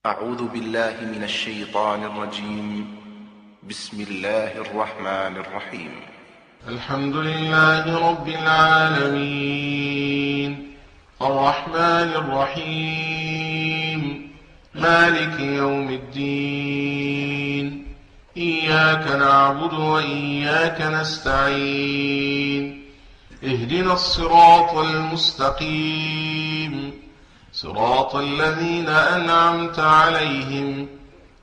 أعوذ بالله من الشيطان الرجيم. بسم الله الرحمن الرحيم. الحمد لله رب العالمين الرحمن الرحيم مالك يوم الدين إياك نعبد وإياك نستعين اهدنا الصراط المستقيم صراط الذين أنعمت عليهم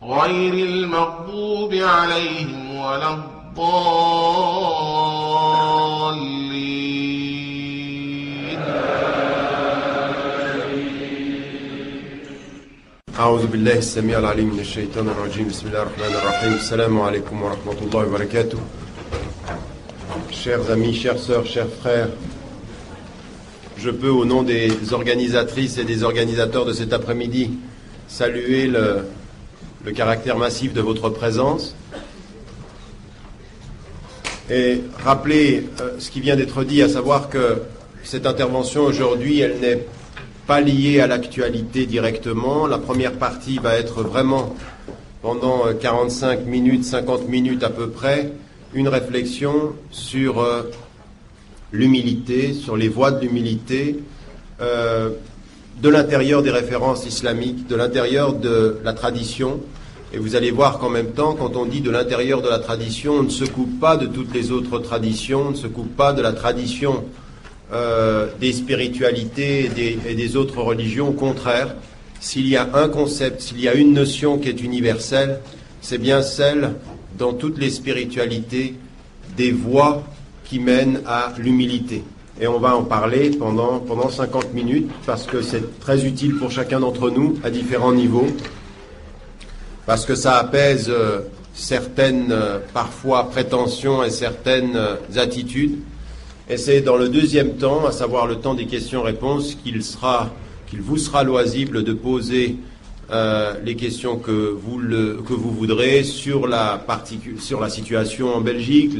غير المغضوب عليهم ولا الضالين. أعوذ بالله السميع العليم من الشيطان الرجيم. بسم الله الرحمن الرحيم. Assalamu alaikum wa rahmatullahi wa barakatuh. Chers amis, chères sœurs, chers frères, je peux, au nom des organisatrices et des organisateurs de cet après-midi, saluer le caractère massif de votre présence et rappeler ce qui vient d'être dit, à savoir que cette intervention aujourd'hui, elle n'est pas liée à l'actualité directement. La première partie va être vraiment, pendant 45 minutes, 50 minutes à peu près, une réflexion sur l'humilité, sur les voies de l'humilité, de l'intérieur des références islamiques, de l'intérieur de la tradition. Et vous allez voir qu'en même temps, quand on dit de l'intérieur de la tradition, on ne se coupe pas de toutes les autres traditions, on ne se coupe pas de la tradition des spiritualités et des autres religions. Au contraire, s'il y a un concept, s'il y a une notion qui est universelle, c'est bien celle, dans toutes les spiritualités, des voies qui mènent à l'humilité. Et on va en parler pendant 50 minutes, parce que c'est très utile pour chacun d'entre nous, à différents niveaux, parce que ça apaise certaines, parfois, prétentions et certaines attitudes. Et c'est dans le deuxième temps, à savoir le temps des questions-réponses, qu'il vous sera loisible de poser les questions que vous voudrez sur la situation en Belgique,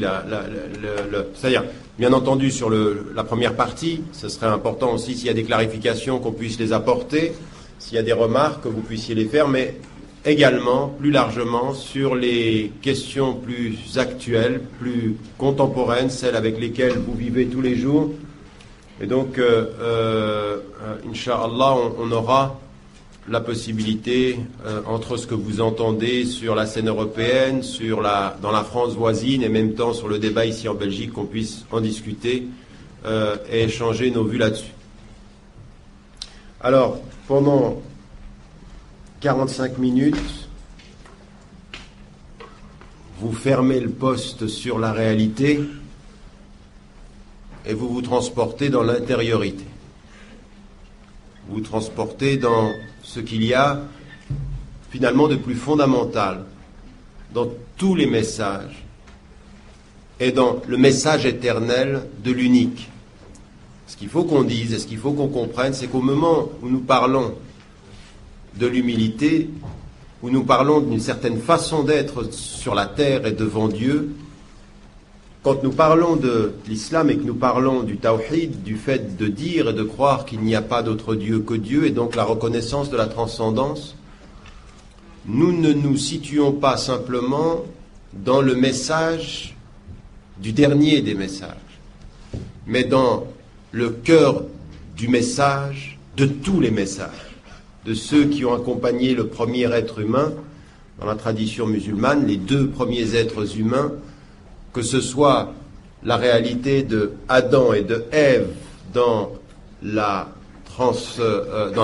c'est-à-dire, bien entendu, sur la première partie. Ce serait important aussi, s'il y a des clarifications, qu'on puisse les apporter, s'il y a des remarques, que vous puissiez les faire, mais également, plus largement, sur les questions plus actuelles, plus contemporaines, celles avec lesquelles vous vivez tous les jours. Et donc, Inch'Allah, on aura la possibilité, entre ce que vous entendez sur la scène européenne, dans la France voisine, et en même temps sur le débat ici en Belgique, qu'on puisse en discuter et échanger nos vues là-dessus. Alors, pendant 45 minutes, vous fermez le poste sur la réalité et vous vous transportez dans l'intériorité. Vous vous transportez dans ce qu'il y a finalement de plus fondamental dans tous les messages et dans le message éternel de l'unique. Ce qu'il faut qu'on dise et ce qu'il faut qu'on comprenne, c'est qu'au moment où nous parlons de l'humilité, où nous parlons d'une certaine façon d'être sur la terre et devant Dieu, quand nous parlons de l'islam et que nous parlons du tawhid, du fait de dire et de croire qu'il n'y a pas d'autre Dieu que Dieu, et donc la reconnaissance de la transcendance, nous ne nous situons pas simplement dans le message du dernier des messages, mais dans le cœur du message de tous les messages, de ceux qui ont accompagné le premier être humain. Dans la tradition musulmane, les deux premiers êtres humains, que ce soit la réalité de Adam et de Ève dans la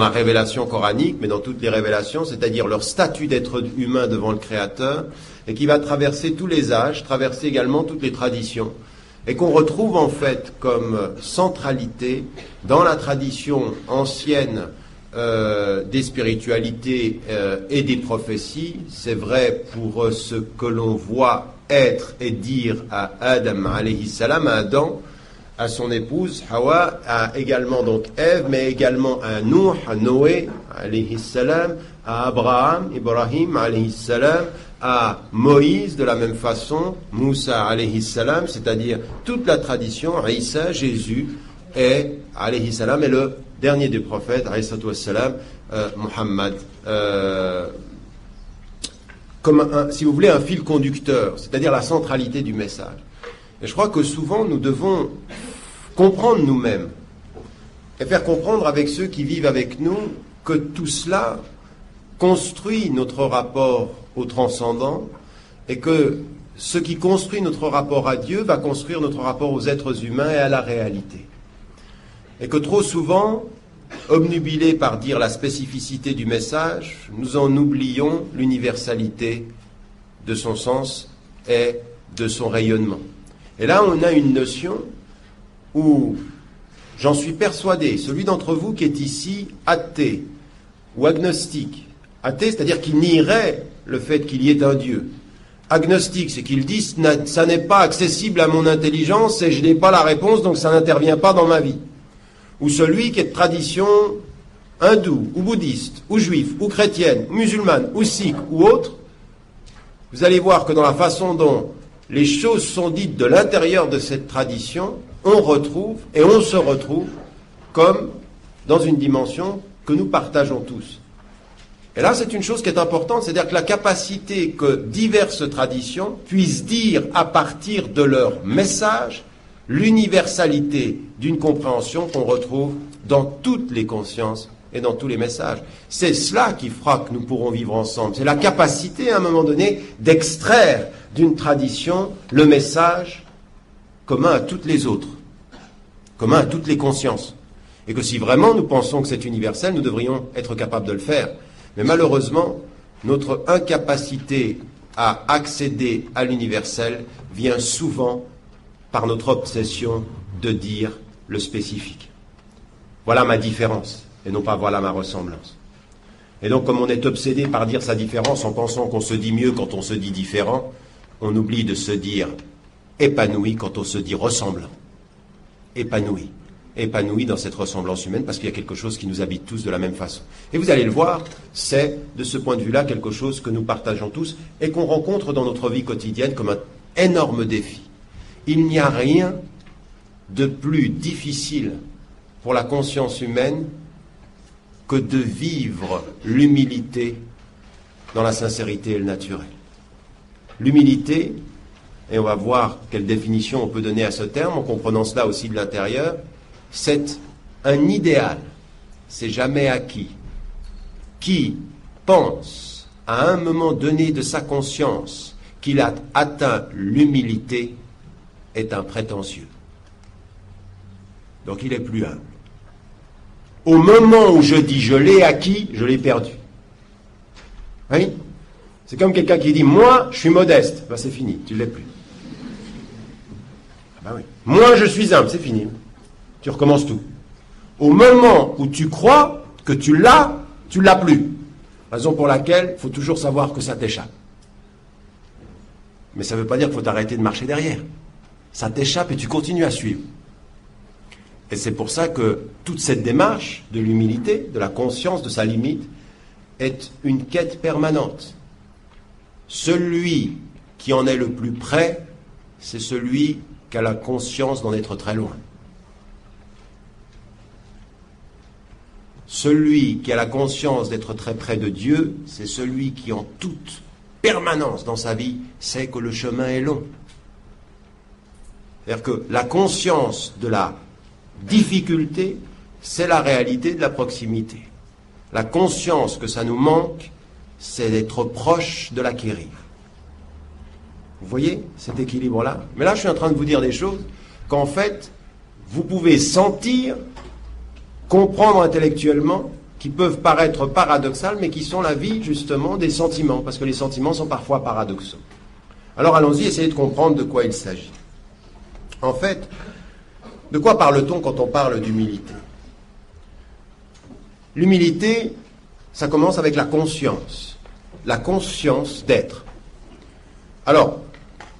révélation coranique, mais dans toutes les révélations, c'est-à-dire leur statut d'être humain devant le Créateur, et qui va traverser tous les âges, traverser également toutes les traditions, et qu'on retrouve en fait comme centralité dans la tradition ancienne des spiritualités et des prophéties. C'est vrai pour ce que l'on voit être et dire à Adam alayhi salam, à Adam, à son épouse Hawa, à également donc Ève, mais également à Nuh, à Noé alayhi salam, à Abraham, Ibrahim alayhi salam, à Moïse de la même façon, Moussa alayhi salam, c'est-à-dire toute la tradition, Isa, Jésus, est, alayhi salam, est le dernier des prophètes, alayhi salam, Muhammad, comme si vous voulez, un fil conducteur, c'est-à-dire la centralité du message. Et je crois que souvent nous devons comprendre nous-mêmes et faire comprendre avec ceux qui vivent avec nous que tout cela construit notre rapport au transcendant et que ce qui construit notre rapport à Dieu va construire notre rapport aux êtres humains et à la réalité. Et que trop souvent, obnubilés par dire la spécificité du message, nous en oublions l'universalité de son sens et de son rayonnement. Et là, on a une notion où, j'en suis persuadé, celui d'entre vous qui est ici athée ou agnostique, athée, c'est-à-dire qu'il nierait le fait qu'il y ait un Dieu. Agnostique, c'est qu'il dit ça n'est pas accessible à mon intelligence et je n'ai pas la réponse, donc ça n'intervient pas dans ma vie. Ou celui qui est de tradition hindoue, ou bouddhiste, ou juif, ou chrétienne, ou musulmane, ou sikh, ou autre, vous allez voir que dans la façon dont les choses sont dites de l'intérieur de cette tradition, on retrouve, et on se retrouve, comme dans une dimension que nous partageons tous. Et là, c'est une chose qui est importante, c'est-à-dire que la capacité que diverses traditions puissent dire à partir de leur message l'universalité d'une compréhension qu'on retrouve dans toutes les consciences et dans tous les messages. C'est cela qui fera que nous pourrons vivre ensemble. C'est la capacité, à un moment donné, d'extraire d'une tradition le message commun à toutes les autres, commun à toutes les consciences. Et que si vraiment nous pensons que c'est universel, nous devrions être capables de le faire. Mais malheureusement, notre incapacité à accéder à l'universel vient souvent par notre obsession de dire le spécifique. Voilà ma différence, et non pas voilà ma ressemblance. Et donc, comme on est obsédé par dire sa différence en pensant qu'on se dit mieux quand on se dit différent, on oublie de se dire épanoui quand on se dit ressemblant. Épanoui. Épanoui dans cette ressemblance humaine parce qu'il y a quelque chose qui nous habite tous de la même façon. Et vous allez le voir, c'est de ce point de vue-là quelque chose que nous partageons tous et qu'on rencontre dans notre vie quotidienne comme un énorme défi. Il n'y a rien de plus difficile pour la conscience humaine que de vivre l'humilité dans la sincérité et le naturel. L'humilité, et on va voir quelle définition on peut donner à ce terme en comprenant cela aussi de l'intérieur, c'est un idéal, c'est jamais acquis. Qui pense à un moment donné de sa conscience qu'il a atteint l'humilité est un prétentieux. Donc il est plus humble. Au moment où je dis je l'ai acquis, je l'ai perdu. Oui ? C'est comme quelqu'un qui dit moi je suis modeste, ben c'est fini, tu ne l'es plus. Ben oui. Moi je suis humble, c'est fini. Tu recommences tout. Au moment où tu crois que tu l'as plus. Raison pour laquelle il faut toujours savoir que ça t'échappe. Mais ça ne veut pas dire qu'il faut arrêter de marcher derrière. Ça t'échappe et tu continues à suivre. Et c'est pour ça que toute cette démarche de l'humilité, de la conscience de sa limite, est une quête permanente. Celui qui en est le plus près, c'est celui qui a la conscience d'en être très loin. Celui qui a la conscience d'être très près de Dieu, c'est celui qui en toute permanence dans sa vie sait que le chemin est long. C'est-à-dire que la conscience de la difficulté, c'est la réalité de la proximité. La conscience que ça nous manque, c'est d'être proche de l'acquérir. Vous voyez cet équilibre-là ? Mais là, je suis en train de vous dire des choses qu'en fait, vous pouvez sentir, comprendre intellectuellement, qui peuvent paraître paradoxales, mais qui sont la vie, justement, des sentiments, parce que les sentiments sont parfois paradoxaux. Alors allons-y, essayez de comprendre de quoi il s'agit. En fait, de quoi parle-t-on quand on parle d'humilité ? L'humilité, ça commence avec la conscience d'être. Alors,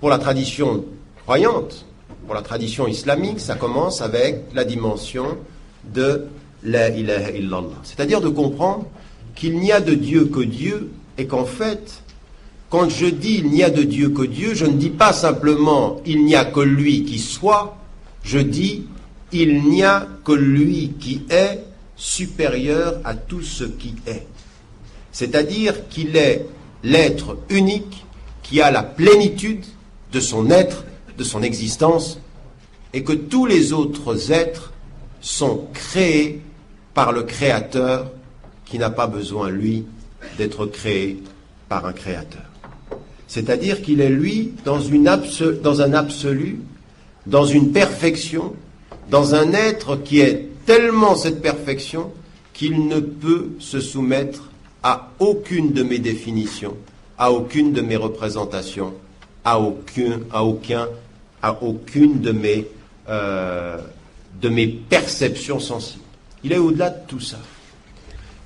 pour la tradition croyante, pour la tradition islamique, ça commence avec la dimension de la ilaha illallah. C'est-à-dire de comprendre qu'il n'y a de Dieu que Dieu et qu'en fait, quand je dis il n'y a de Dieu que Dieu, je ne dis pas simplement il n'y a que lui qui soit, je dis il n'y a que lui qui est supérieur à tout ce qui est. C'est-à-dire qu'il est l'être unique qui a la plénitude de son être, de son existence, et que tous les autres êtres sont créés par le Créateur qui n'a pas besoin, lui, d'être créé par un Créateur. C'est-à-dire qu'il est, lui, dans un absolu, dans une perfection, dans un être qui est tellement cette perfection qu'il ne peut se soumettre à aucune de mes définitions, à aucune de mes représentations, à aucune de mes perceptions sensibles. Il est au-delà de tout ça.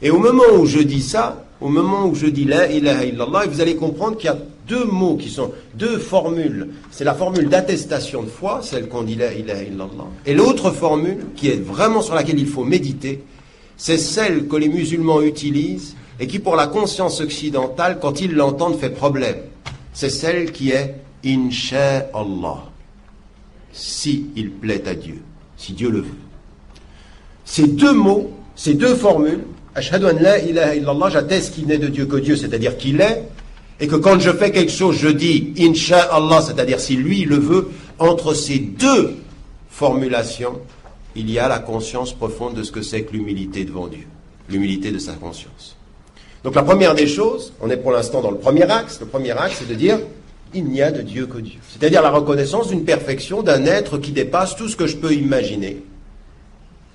Et au moment où je dis ça, au moment où je dis la ilaha illallah, vous allez comprendre qu'il y a deux mots qui sont, deux formules. C'est la formule d'attestation de foi, celle qu'on dit la ilaha illallah. Et l'autre formule, qui est vraiment sur laquelle il faut méditer, c'est celle que les musulmans utilisent et qui, pour la conscience occidentale, quand ils l'entendent, fait problème. C'est celle qui est Inch'Allah. Si il plaît à Dieu, si Dieu le veut. Ces deux mots, ces deux formules, Ashhadu an la ilaha illallah, j'atteste qu'il n'est de Dieu que Dieu, c'est-à-dire qu'il est, et que quand je fais quelque chose, je dis Inch'Allah, c'est-à-dire si lui le veut. Entre ces deux formulations, il y a la conscience profonde de ce que c'est que l'humilité devant Dieu, l'humilité de sa conscience. Donc la première des choses, on est pour l'instant dans le premier axe c'est de dire il n'y a de Dieu que Dieu. C'est-à-dire la reconnaissance d'une perfection, d'un être qui dépasse tout ce que je peux imaginer.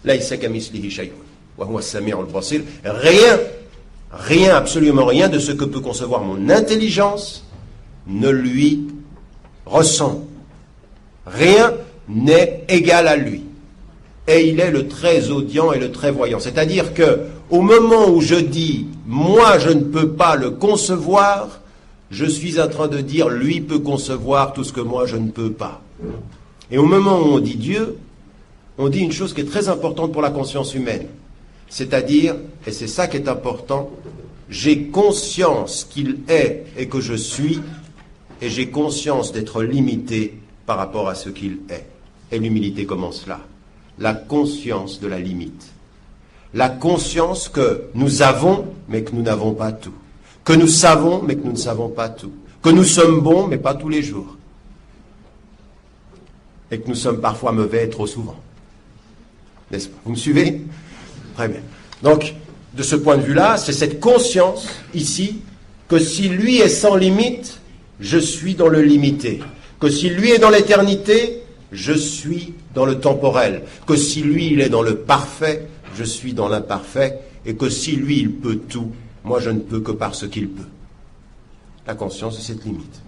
Laysa kamislihi shay'un wa huwa as-sami'ul basir. Rien, absolument rien de ce que peut concevoir mon intelligence ne lui ressemble. Rien n'est égal à lui. Et il est le très audient et le très voyant. C'est-à-dire que au moment où je dis moi je ne peux pas le concevoir, je suis en train de dire lui peut concevoir tout ce que moi je ne peux pas. Et au moment où on dit Dieu, on dit une chose qui est très importante pour la conscience humaine. C'est-à-dire, et c'est ça qui est important, j'ai conscience qu'il est et que je suis, et j'ai conscience d'être limité par rapport à ce qu'il est. Et l'humilité commence là. La conscience de la limite. La conscience que nous avons, mais que nous n'avons pas tout. Que nous savons, mais que nous ne savons pas tout. Que nous sommes bons, mais pas tous les jours. Et que nous sommes parfois mauvais trop souvent. N'est-ce pas? Vous me suivez? Très bien. Donc, de ce point de vue-là, c'est cette conscience, ici, que si lui est sans limite, je suis dans le limité. Que si lui est dans l'éternité, je suis dans le temporel. Que si lui, il est dans le parfait, je suis dans l'imparfait. Et que si lui, il peut tout, moi, je ne peux que parce qu'il peut. La conscience de cette limite.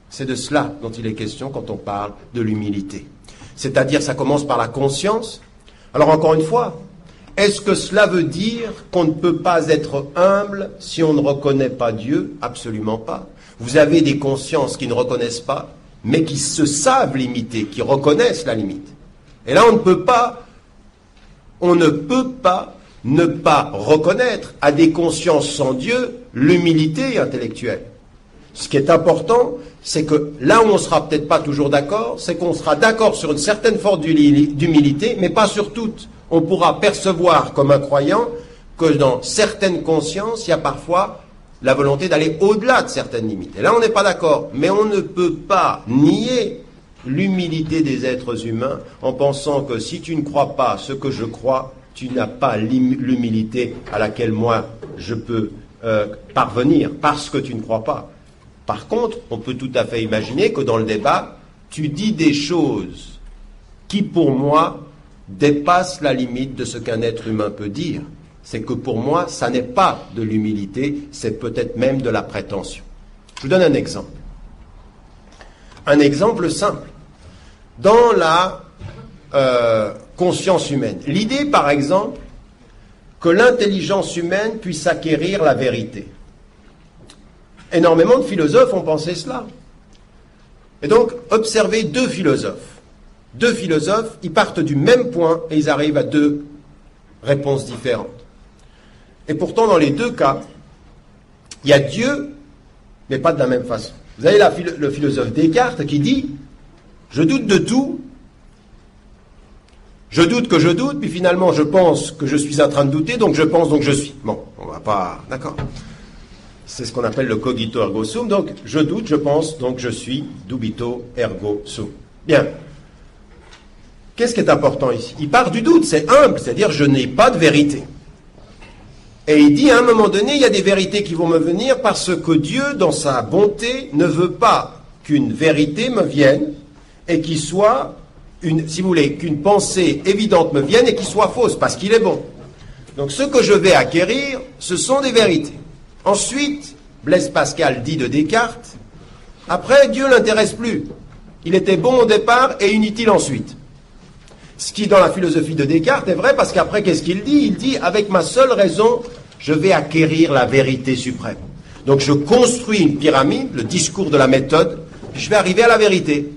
C'est de cela dont il est question quand on parle de l'humilité. C'est-à-dire, ça commence par la conscience. Alors, encore une fois, est-ce que cela veut dire qu'on ne peut pas être humble si on ne reconnaît pas Dieu? Absolument pas. Vous avez des consciences qui ne reconnaissent pas, mais qui se savent limiter, qui reconnaissent la limite. Et là, on ne peut pas ne pas reconnaître à des consciences sans Dieu l'humilité intellectuelle. Ce qui est important, c'est que là où on ne sera peut-être pas toujours d'accord, c'est qu'on sera d'accord sur une certaine forme d'humilité, mais pas sur toutes. On pourra percevoir comme un croyant que dans certaines consciences, il y a parfois la volonté d'aller au-delà de certaines limites. Et là, on n'est pas d'accord. Mais on ne peut pas nier l'humilité des êtres humains en pensant que si tu ne crois pas ce que je crois, tu n'as pas l'humilité à laquelle moi je peux parvenir parce que tu ne crois pas. Par contre, on peut tout à fait imaginer que dans le débat, tu dis des choses qui, pour moi, dépassent la limite de ce qu'un être humain peut dire. C'est que pour moi, ça n'est pas de l'humilité, c'est peut-être même de la prétention. Je vous donne un exemple. Un exemple simple. Dans la conscience humaine, l'idée, par exemple, que l'intelligence humaine puisse acquérir la vérité. Énormément de philosophes ont pensé cela. Et donc, observez deux philosophes. Deux philosophes, ils partent du même point et ils arrivent à deux réponses différentes. Et pourtant, dans les deux cas, il y a Dieu, mais pas de la même façon. Vous avez le philosophe Descartes qui dit « Je doute de tout, Je doute que je doute, puis finalement je pense que je suis en train de douter, donc je pense, donc je suis. Bon, on va pas... D'accord. C'est ce qu'on appelle le cogito ergo sum. Donc, je doute, je pense, donc je suis, dubito ergo sum. Bien. Qu'est-ce qui est important ici? Il part du doute, c'est humble, c'est-à-dire je n'ai pas de vérité. Et il dit à un moment donné, il y a des vérités qui vont me venir parce que Dieu, dans sa bonté, ne veut pas qu'une vérité me vienne et qu'il soit, si vous voulez, qu'une pensée évidente me vienne et qu'il soit fausse, parce qu'il est bon. Donc ce que je vais acquérir, ce sont des vérités. Ensuite, Blaise Pascal dit de Descartes, après, Dieu l'intéresse plus. Il était bon au départ et inutile ensuite. Ce qui, dans la philosophie de Descartes, est vrai parce qu'après, qu'est-ce qu'il dit? Il dit, avec ma seule raison, je vais acquérir la vérité suprême. Donc je construis une pyramide, le discours de la méthode, je vais arriver à la vérité.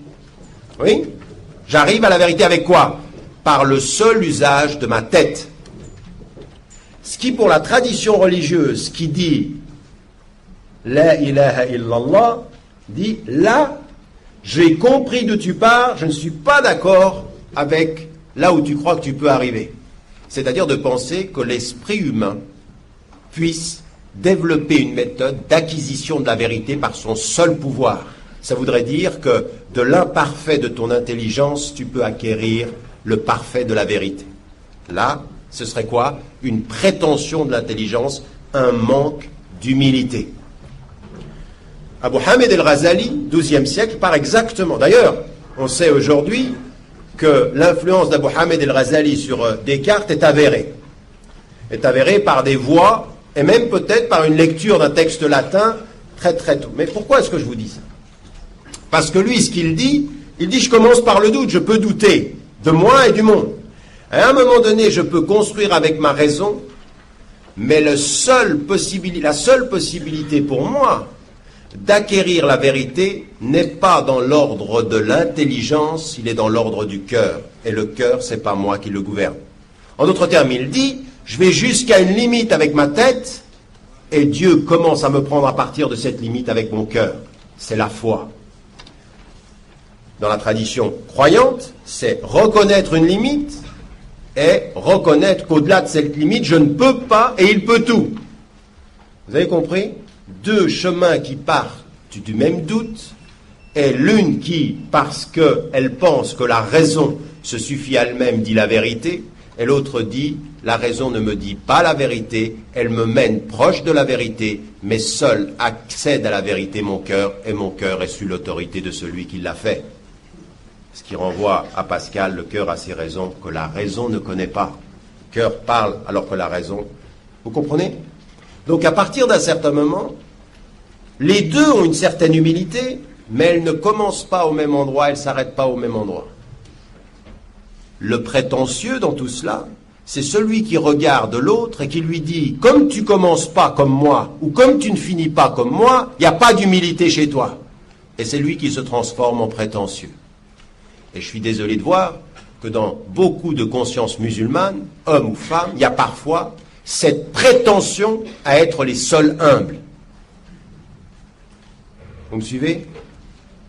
Oui? J'arrive à la vérité avec quoi? Par le seul usage de ma tête. Ce qui, pour la tradition religieuse qui dit La ilaha illallah, dit là, j'ai compris d'où tu pars, je ne suis pas d'accord avec là où tu crois que tu peux arriver. C'est-à-dire de penser que l'esprit humain puisse développer une méthode d'acquisition de la vérité par son seul pouvoir. Ça voudrait dire que de l'imparfait de ton intelligence, tu peux acquérir le parfait de la vérité. Là, ce serait quoi? Une prétention de l'intelligence, un manque d'humilité. Abu Hamid el-Ghazali, XIIe siècle, part exactement. D'ailleurs, on sait aujourd'hui que l'influence d'Abu Hamid el-Ghazali sur Descartes est avérée. Est avérée par des voix, et même peut-être par une lecture d'un texte latin très très tôt. Mais pourquoi est-ce que je vous dis ça? Parce que lui, ce qu'il dit, je commence par le doute, je peux douter de moi et du monde. À un moment donné, je peux construire avec ma raison, mais la seule possibilité pour moi d'acquérir la vérité n'est pas dans l'ordre de l'intelligence, il est dans l'ordre du cœur. Et le cœur, c'est pas moi qui le gouverne. En d'autres termes, il dit, je vais jusqu'à une limite avec ma tête, et Dieu commence à me prendre à partir de cette limite avec mon cœur. C'est la foi. Dans la tradition croyante, c'est reconnaître une limite, et reconnaître qu'au-delà de cette limite, je ne peux pas et il peut tout. Vous avez compris? Deux chemins qui partent du même doute, et l'une qui, parce qu'elle pense que la raison se suffit à elle-même, dit la vérité, et l'autre dit, la raison ne me dit pas la vérité, elle me mène proche de la vérité, mais seul accède à la vérité mon cœur, et mon cœur est sous l'autorité de celui qui l'a fait. Ce qui renvoie à Pascal, le cœur a ses raisons que la raison ne connaît pas. Le cœur parle alors que la raison... Vous comprenez? Donc à partir d'un certain moment, les deux ont une certaine humilité, mais elles ne commencent pas au même endroit, elles ne s'arrêtent pas au même endroit. Le prétentieux dans tout cela, c'est celui qui regarde l'autre et qui lui dit « Comme tu ne commences pas comme moi, ou comme tu ne finis pas comme moi, il n'y a pas d'humilité chez toi. » Et c'est lui qui se transforme en prétentieux. Et je suis désolé de voir que dans beaucoup de consciences musulmanes, hommes ou femmes, il y a parfois cette prétention à être les seuls humbles. Vous me suivez?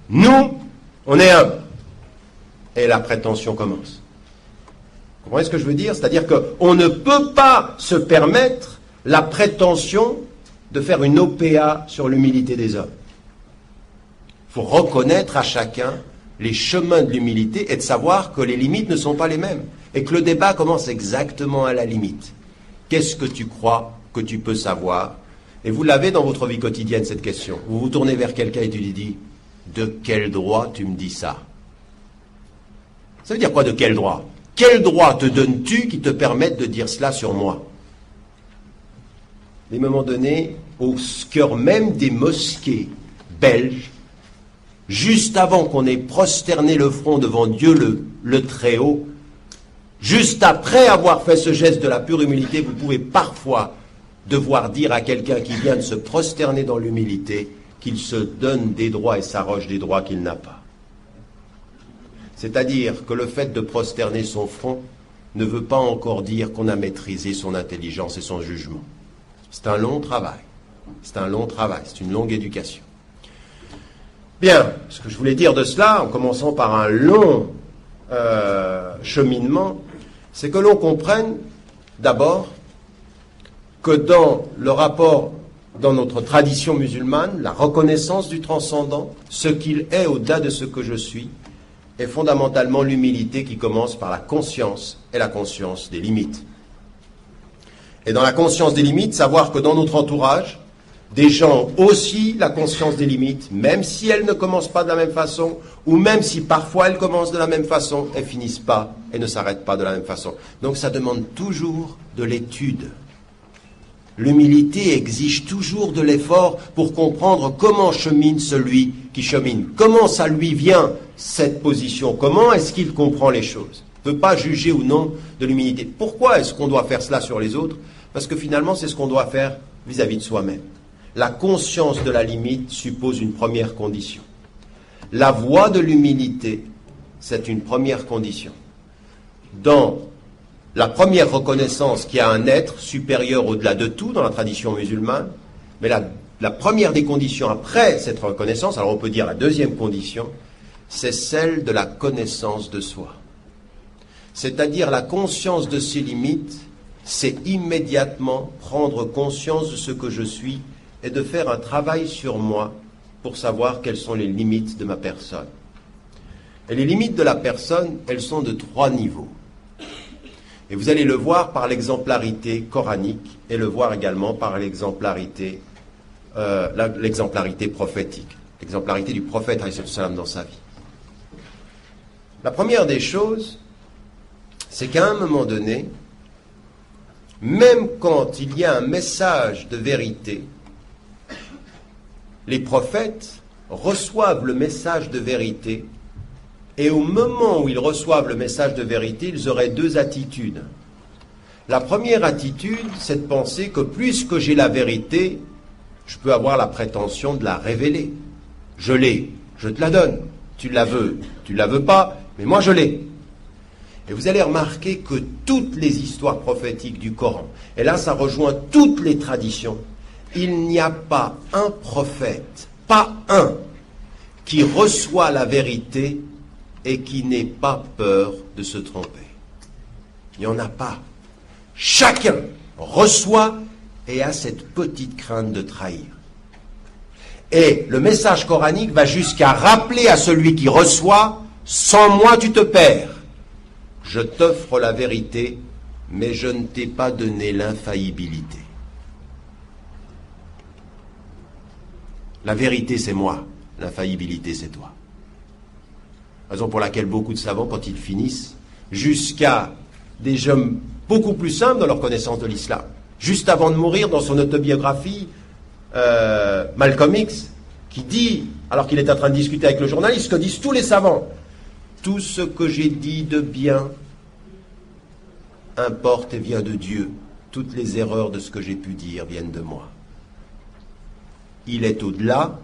Nous, on est humbles. Et la prétention commence. Vous comprenez ce que je veux dire? C'est-à-dire qu'on ne peut pas se permettre la prétention de faire une OPA sur l'humilité des hommes. Il faut reconnaître à chacun les chemins de l'humilité et de savoir que les limites ne sont pas les mêmes. Et que le débat commence exactement à la limite. Qu'est-ce que tu crois que tu peux savoir? Et vous l'avez dans votre vie quotidienne, cette question. Vous vous tournez vers quelqu'un et tu lui dis, de quel droit tu me dis ça? Ça veut dire quoi, de quel droit? Quel droit te donnes-tu qui te permette de dire cela sur moi? À un moment donné, au cœur même des mosquées belges, juste avant qu'on ait prosterné le front devant Dieu le Très-Haut, juste après avoir fait ce geste de la pure humilité, vous pouvez parfois devoir dire à quelqu'un qui vient de se prosterner dans l'humilité qu'il se donne des droits et s'arroge des droits qu'il n'a pas. C'est-à-dire que le fait de prosterner son front ne veut pas encore dire qu'on a maîtrisé son intelligence et son jugement. C'est un long travail. C'est un long travail, c'est une longue éducation. Bien, ce que je voulais dire de cela, en commençant par un long cheminement, c'est que l'on comprenne d'abord que dans le rapport, dans notre tradition musulmane, la reconnaissance du transcendant, ce qu'il est au-delà de ce que je suis, est fondamentalement l'humilité qui commence par la conscience et la conscience des limites. Et dans la conscience des limites, savoir que dans notre entourage, des gens ont aussi la conscience des limites, même si elles ne commencent pas de la même façon, ou même si parfois elles commencent de la même façon, elles finissent pas et ne s'arrêtent pas de la même façon. Donc ça demande toujours de l'étude. L'humilité exige toujours de l'effort pour comprendre comment chemine celui qui chemine. Comment ça lui vient, cette position? Comment est-ce qu'il comprend les choses? On ne peut pas juger ou non de l'humilité. Pourquoi est-ce qu'on doit faire cela sur les autres? Parce que finalement, c'est ce qu'on doit faire vis-à-vis de soi-même. La conscience de la limite suppose une première condition. La voie de l'humilité, c'est une première condition. Dans la première reconnaissance qu'il y a un être supérieur au-delà de tout dans la tradition musulmane, mais la première des conditions après cette reconnaissance, alors on peut dire la deuxième condition, c'est celle de la connaissance de soi. C'est-à-dire la conscience de ses limites, c'est immédiatement prendre conscience de ce que je suis et de faire un travail sur moi pour savoir quelles sont les limites de ma personne. Et les limites de la personne, elles sont de 3 niveaux. Et vous allez le voir par l'exemplarité coranique et le voir également par l'exemplarité prophétique, l'exemplarité du prophète dans sa vie. La première des choses, c'est qu'à un moment donné, même quand il y a un message de vérité, les prophètes reçoivent le message de vérité et au moment où ils reçoivent le message de vérité, ils auraient 2 attitudes. La première attitude, c'est de penser que puisque j'ai la vérité, je peux avoir la prétention de la révéler. Je l'ai, je te la donne. Tu la veux pas, mais moi je l'ai. Et vous allez remarquer que toutes les histoires prophétiques du Coran, et là ça rejoint toutes les traditions, il n'y a pas un prophète, pas un, qui reçoit la vérité et qui n'ait pas peur de se tromper. Il n'y en a pas. Chacun reçoit et a cette petite crainte de trahir. Et le message coranique va jusqu'à rappeler à celui qui reçoit, sans moi tu te perds. Je t'offre la vérité, mais je ne t'ai pas donné l'infaillibilité. La vérité, c'est moi. L'infaillibilité, c'est toi. Raison pour laquelle beaucoup de savants, quand ils finissent, jusqu'à des hommes beaucoup plus simples dans leur connaissance de l'islam, juste avant de mourir, dans son autobiographie, Malcolm X, qui dit, alors qu'il est en train de discuter avec le journaliste, ce que disent tous les savants, tout ce que j'ai dit de bien importe et vient de Dieu. Toutes les erreurs de ce que j'ai pu dire viennent de moi. Il est au-delà,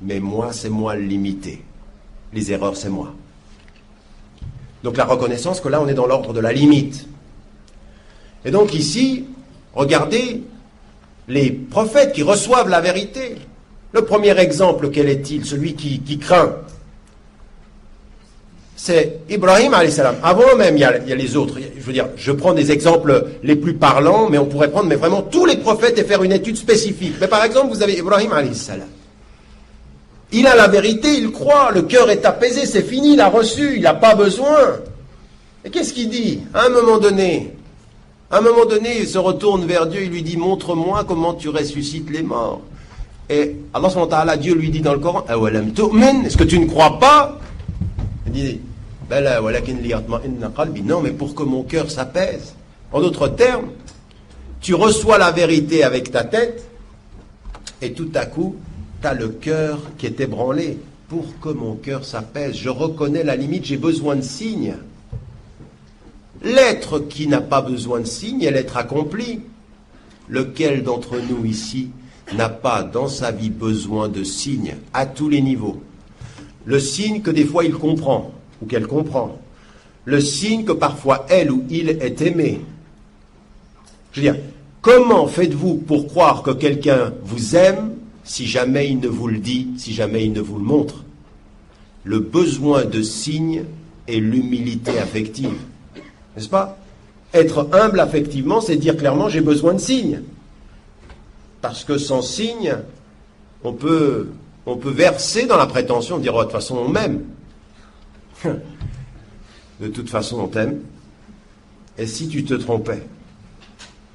mais moi, c'est moi le limité. Les erreurs, c'est moi. Donc la reconnaissance que là, on est dans l'ordre de la limite. Et donc ici, regardez les prophètes qui reçoivent la vérité. Le premier exemple, quel est-il? Celui qui craint. C'est Ibrahim a.s. Avant même, il y a les autres. Je veux dire, je prends des exemples les plus parlants, mais on pourrait prendre vraiment tous les prophètes et faire une étude spécifique. Mais par exemple, vous avez Ibrahim a.s. Il a la vérité, il croit, le cœur est apaisé, c'est fini, il a reçu, il n'a pas besoin. Et qu'est-ce qu'il dit? À un moment donné, il se retourne vers Dieu, il lui dit, montre-moi comment tu ressuscites les morts. Et Allah subhanahu wa ta'ala, Dieu lui dit dans le Coran, est-ce que tu ne crois pas? Il dit, non, mais pour que mon cœur s'apaise. En d'autres termes, tu reçois la vérité avec ta tête, et tout à coup, tu as le cœur qui est ébranlé. Pour que mon cœur s'apaise, je reconnais la limite, j'ai besoin de signes. L'être qui n'a pas besoin de signes est l'être accompli. Lequel d'entre nous ici n'a pas dans sa vie besoin de signes à tous les niveaux? Le signe que des fois il comprend, ou qu'elle comprend. Le signe que parfois elle ou il est aimé. Je veux dire, comment faites-vous pour croire que quelqu'un vous aime si jamais il ne vous le dit, si jamais il ne vous le montre? Le besoin de signe est l'humilité affective. N'est-ce pas? Être humble, affectivement, c'est dire clairement j'ai besoin de signes. Parce que sans signes, on peut verser dans la prétention de dire oh, de toute façon on m'aime. De toute façon on t'aime. Et si tu te trompais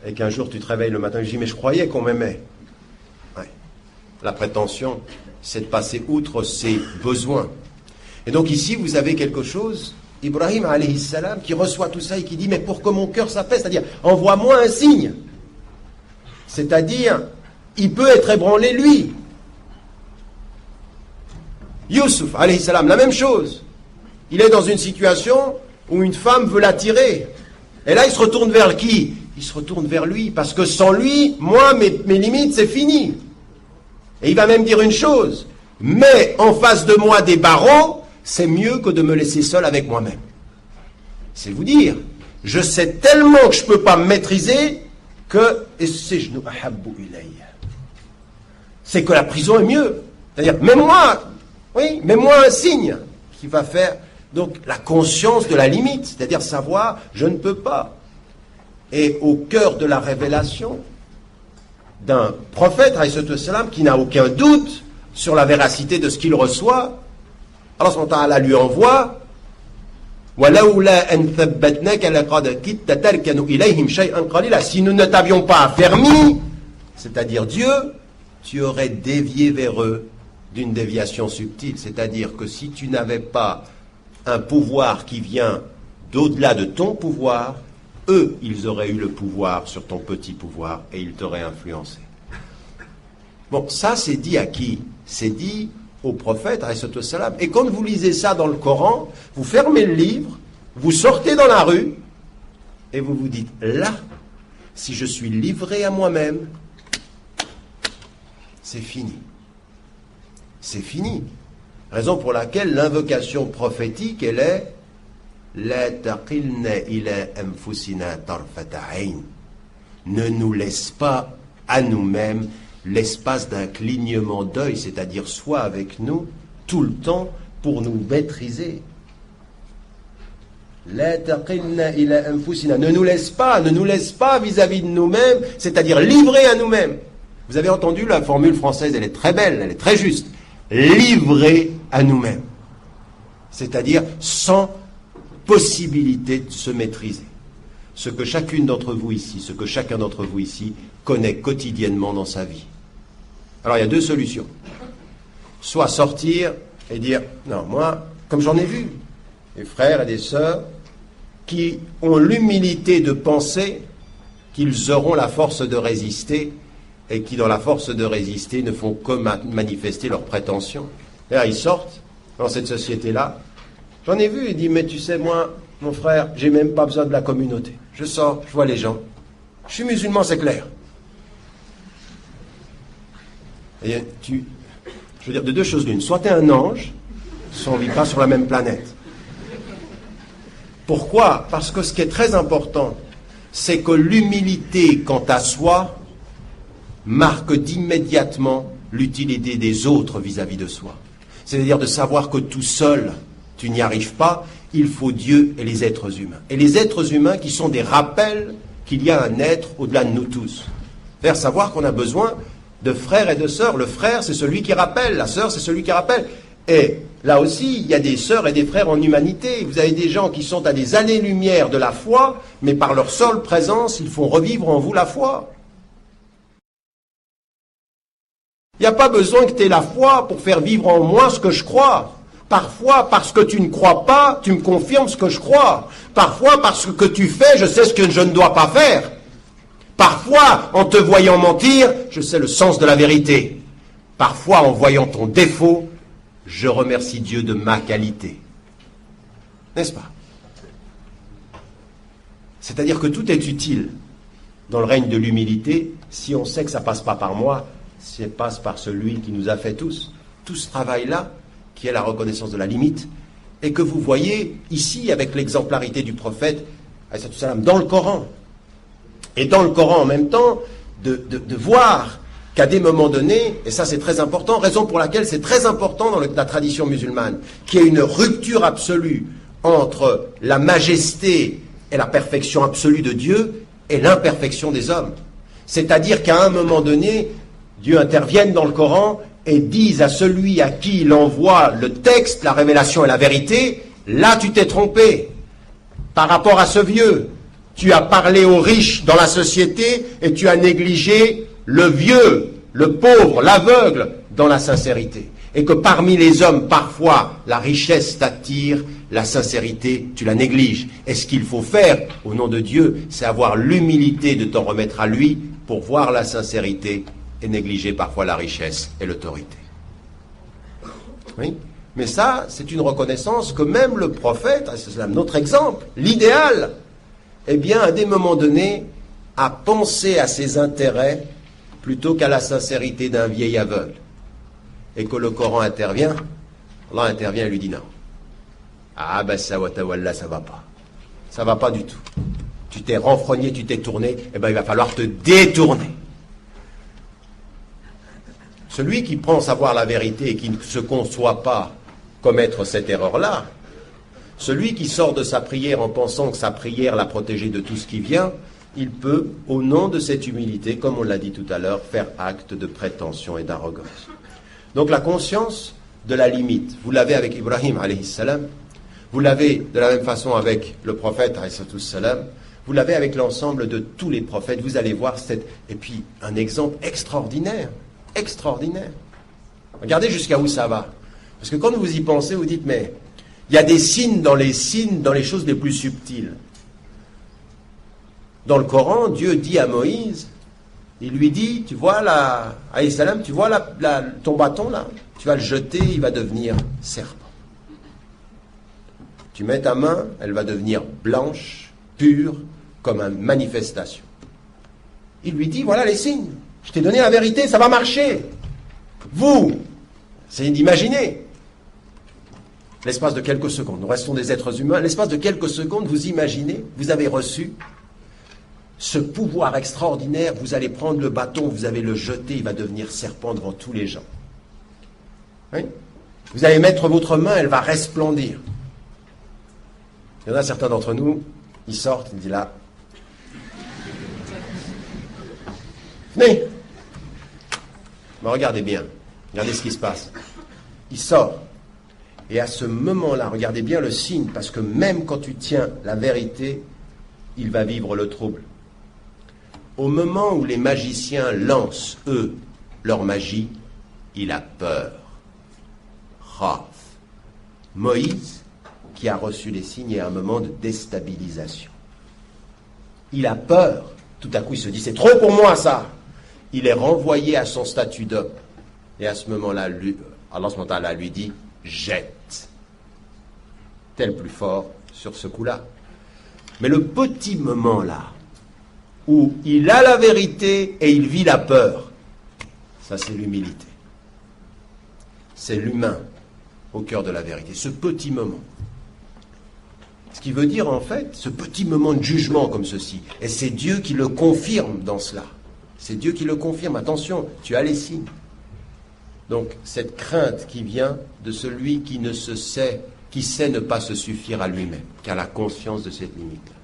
et qu'un jour tu te réveilles le matin et tu dis mais je croyais qu'on m'aimait. Ouais. La prétention, c'est de passer outre ses besoins. Et donc ici vous avez quelque chose, Ibrahim alayhi salam, qui reçoit tout ça et qui dit mais pour que mon cœur s'apaise, c'est-à-dire envoie-moi un signe. C'est-à-dire il peut être ébranlé lui. Youssouf alayhi salam, la même chose. Il est dans une situation où une femme veut l'attirer. Et là il se retourne vers qui? Il se retourne vers lui, parce que sans lui, moi, mes limites, c'est fini. Et il va même dire une chose, mais en face de moi des barreaux, c'est mieux que de me laisser seul avec moi-même. C'est vous dire, je sais tellement que je ne peux pas me maîtriser que c'est que la prison est mieux. C'est-à-dire, mets-moi un signe qui va faire donc la conscience de la limite, c'est-à-dire savoir, je ne peux pas. Et au cœur de la révélation d'un prophète, alayhi salam, qui n'a aucun doute sur la véracité de ce qu'il reçoit, Allah subhanahu wa ta'ala lui envoie si nous ne t'avions pas affermi, c'est-à-dire Dieu, tu aurais dévié vers eux d'une déviation subtile. C'est-à-dire que si tu n'avais pas un pouvoir qui vient d'au-delà de ton pouvoir, eux, ils auraient eu le pouvoir sur ton petit pouvoir et ils t'auraient influencé. Bon, ça c'est dit à qui? C'est dit au prophète, alayhi salam. Et quand vous lisez ça dans le Coran, vous fermez le livre, vous sortez dans la rue et vous vous dites, là, si je suis livré à moi-même, c'est fini. C'est fini. Raison pour laquelle l'invocation prophétique, elle est La taqilna ila anfusina tarfata ayn. Ne nous laisse pas à nous-mêmes l'espace d'un clignement d'œil, c'est-à-dire sois avec nous tout le temps pour nous maîtriser. La taqilna ila anfusina. Ne nous laisse pas vis-à-vis de nous-mêmes, c'est-à-dire livrés à nous-mêmes. Vous avez entendu la formule française, elle est très belle, elle est très juste. Livrés à nous-mêmes. C'est-à-dire sans possibilité de se maîtriser. Ce que chacune d'entre vous ici, ce que chacun d'entre vous ici connaît quotidiennement dans sa vie. Alors il y a deux solutions. Soit sortir et dire, non, moi, comme j'en ai vu, des frères et des sœurs qui ont l'humilité de penser qu'ils auront la force de résister et qui, dans la force de résister, ne font que manifester leurs prétentions. Et là, ils sortent dans cette société-là. J'en ai vu, il dit, mais tu sais, moi, mon frère, j'ai même pas besoin de la communauté. Je sors, je vois les gens. Je suis musulman, c'est clair. Et je veux dire, de deux choses l'une. Soit tu es un ange, soit on ne vit pas sur la même planète. Pourquoi? Parce que ce qui est très important, c'est que l'humilité quant à soi marque d'immédiatement l'utilité des autres vis-à-vis de soi. C'est-à-dire de savoir que tout seul, tu n'y arrives pas, il faut Dieu et les êtres humains. Et les êtres humains qui sont des rappels qu'il y a un être au-delà de nous tous. Faire savoir qu'on a besoin de frères et de sœurs. Le frère, c'est celui qui rappelle, la sœur, c'est celui qui rappelle. Et là aussi, il y a des sœurs et des frères en humanité. Vous avez des gens qui sont à des années-lumière de la foi, mais par leur seule présence, ils font revivre en vous la foi. Il n'y a pas besoin que tu aies la foi pour faire vivre en moi ce que je crois. Parfois, parce que tu ne crois pas, tu me confirmes ce que je crois. Parfois, parce que tu fais, je sais ce que je ne dois pas faire. Parfois, en te voyant mentir, je sais le sens de la vérité. Parfois, en voyant ton défaut, je remercie Dieu de ma qualité. N'est-ce pas? C'est-à-dire que tout est utile dans le règne de l'humilité si on sait que ça ne passe pas par moi, ça passe par celui qui nous a fait tous. Tout ce travail-là, qui est la reconnaissance de la limite, et que vous voyez ici avec l'exemplarité du prophète, dans le Coran. Et dans le Coran en même temps, de voir qu'à des moments donnés, et ça c'est très important, raison pour laquelle c'est très important dans la tradition musulmane, qu'il y ait une rupture absolue entre la majesté est la perfection absolue de Dieu et l'imperfection des hommes. C'est-à-dire qu'à un moment donné, Dieu intervienne dans le Coran et dise à celui à qui il envoie le texte, la révélation et la vérité, là tu t'es trompé par rapport à ce vieux. Tu as parlé aux riches dans la société et tu as négligé le vieux, le pauvre, l'aveugle dans la sincérité. Et que parmi les hommes, parfois, la richesse t'attire, la sincérité, tu la négliges. Et ce qu'il faut faire, au nom de Dieu, c'est avoir l'humilité de t'en remettre à lui pour voir la sincérité et négliger parfois la richesse et l'autorité. Oui. Mais ça, c'est une reconnaissance que même le prophète, c'est notre exemple, l'idéal, eh bien, à des moments donnés, a pensé à ses intérêts plutôt qu'à la sincérité d'un vieil aveugle. Et que le Coran intervient, Allah intervient et lui dit non. Ah ben ça va pas. Ça va pas du tout. Tu t'es renfrogné, tu t'es tourné, eh ben il va falloir te détourner. Celui qui pense savoir la vérité et qui ne se conçoit pas commettre cette erreur-là, celui qui sort de sa prière en pensant que sa prière l'a protégé de tout ce qui vient, il peut, au nom de cette humilité, comme on l'a dit tout à l'heure, faire acte de prétention et d'arrogance. Donc la conscience de la limite, vous l'avez avec Ibrahim alayhi salam, vous l'avez de la même façon avec le prophète alayhi salam, vous l'avez avec l'ensemble de tous les prophètes, vous allez voir et puis un exemple extraordinaire. Regardez jusqu'à où ça va. Parce que quand vous y pensez, vous dites, mais il y a des signes, dans les choses les plus subtiles. Dans le Coran, Dieu dit à Moïse, il lui dit, tu vois alayhi salam, tu vois ton bâton là, tu vas le jeter, il va devenir serpent. Tu mets ta main, elle va devenir blanche, pure, comme une manifestation. Il lui dit, voilà les signes. Je t'ai donné la vérité, ça va marcher. Vous, essayez d'imaginer. L'espace de quelques secondes, nous restons des êtres humains, l'espace de quelques secondes, vous imaginez, vous avez reçu ce pouvoir extraordinaire, vous allez prendre le bâton, vous allez le jeter, il va devenir serpent devant tous les gens. Oui? Vous allez mettre votre main, elle va resplendir. Il y en a certains d'entre nous, ils sortent, ils disent là, venez. Mais regardez bien, regardez ce qui se passe. Il sort. Et à ce moment-là, regardez bien le signe, parce que même quand tu tiens la vérité, il va vivre le trouble. Au moment où les magiciens lancent, eux, leur magie, il a peur. Khaf. Moïse, qui a reçu les signes, est à un moment de déstabilisation. Il a peur. Tout à coup, il se dit, c'est trop pour moi, ça. Il est renvoyé à son statut d'homme. Et à ce moment-là, Allah lui dit, jette. Tel plus fort sur ce coup-là. Mais le petit moment-là, où il a la vérité et il vit la peur, ça c'est l'humilité. C'est l'humain au cœur de la vérité. Ce petit moment. Ce qui veut dire en fait, ce petit moment de jugement comme ceci. Et c'est Dieu qui le confirme dans cela. C'est Dieu qui le confirme. Attention, tu as les signes. Donc cette crainte qui vient de celui qui sait ne pas se suffire à lui-même, qui a la conscience de cette limite-là.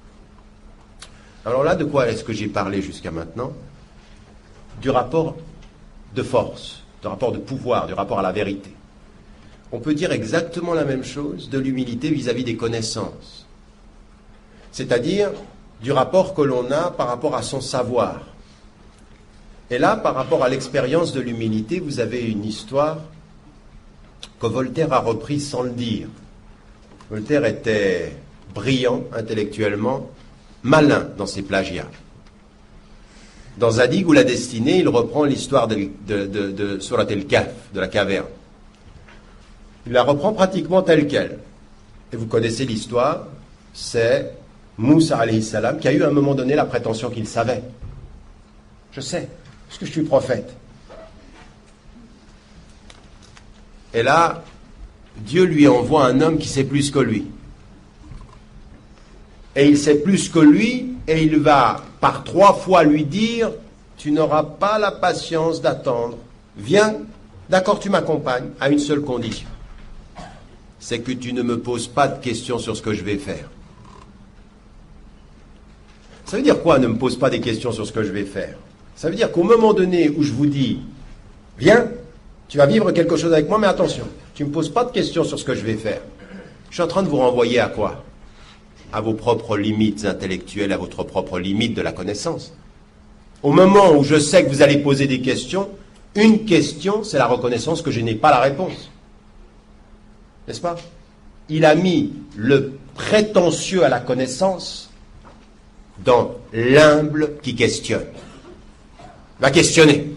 Alors là, de quoi est-ce que j'ai parlé jusqu'à maintenant? Du rapport de force, du rapport de pouvoir, du rapport à la vérité. On peut dire exactement la même chose de l'humilité vis-à-vis des connaissances. C'est-à-dire du rapport que l'on a par rapport à son savoir. Et là, par rapport à l'expérience de l'humilité, vous avez une histoire que Voltaire a reprise sans le dire. Voltaire était brillant intellectuellement, malin dans ses plagiats. Dans Zadig ou la destinée, il reprend l'histoire de Surat el-Kahf, de la caverne. Il la reprend pratiquement telle qu'elle. Et vous connaissez l'histoire, c'est Moussa alayhi salam qui a eu à un moment donné la prétention qu'il savait. Je sais, parce que je suis prophète. Et là, Dieu lui envoie un homme qui sait plus que lui. Et il sait plus que lui, et il va par 3 fois lui dire, tu n'auras pas la patience d'attendre. Viens, d'accord, tu m'accompagnes, à une seule condition. C'est que tu ne me poses pas de questions sur ce que je vais faire. Ça veut dire quoi, ne me pose pas des questions sur ce que je vais faire? Ça veut dire qu'au moment donné où je vous dis, viens, tu vas vivre quelque chose avec moi, mais attention, tu ne me poses pas de questions sur ce que je vais faire. Je suis en train de vous renvoyer à quoi? À vos propres limites intellectuelles, à votre propre limite de la connaissance. Au moment où je sais que vous allez poser des questions, une question, c'est la reconnaissance que je n'ai pas la réponse. N'est-ce pas? Il a mis le prétentieux à la connaissance dans l'humble qui questionne. Il va questionner.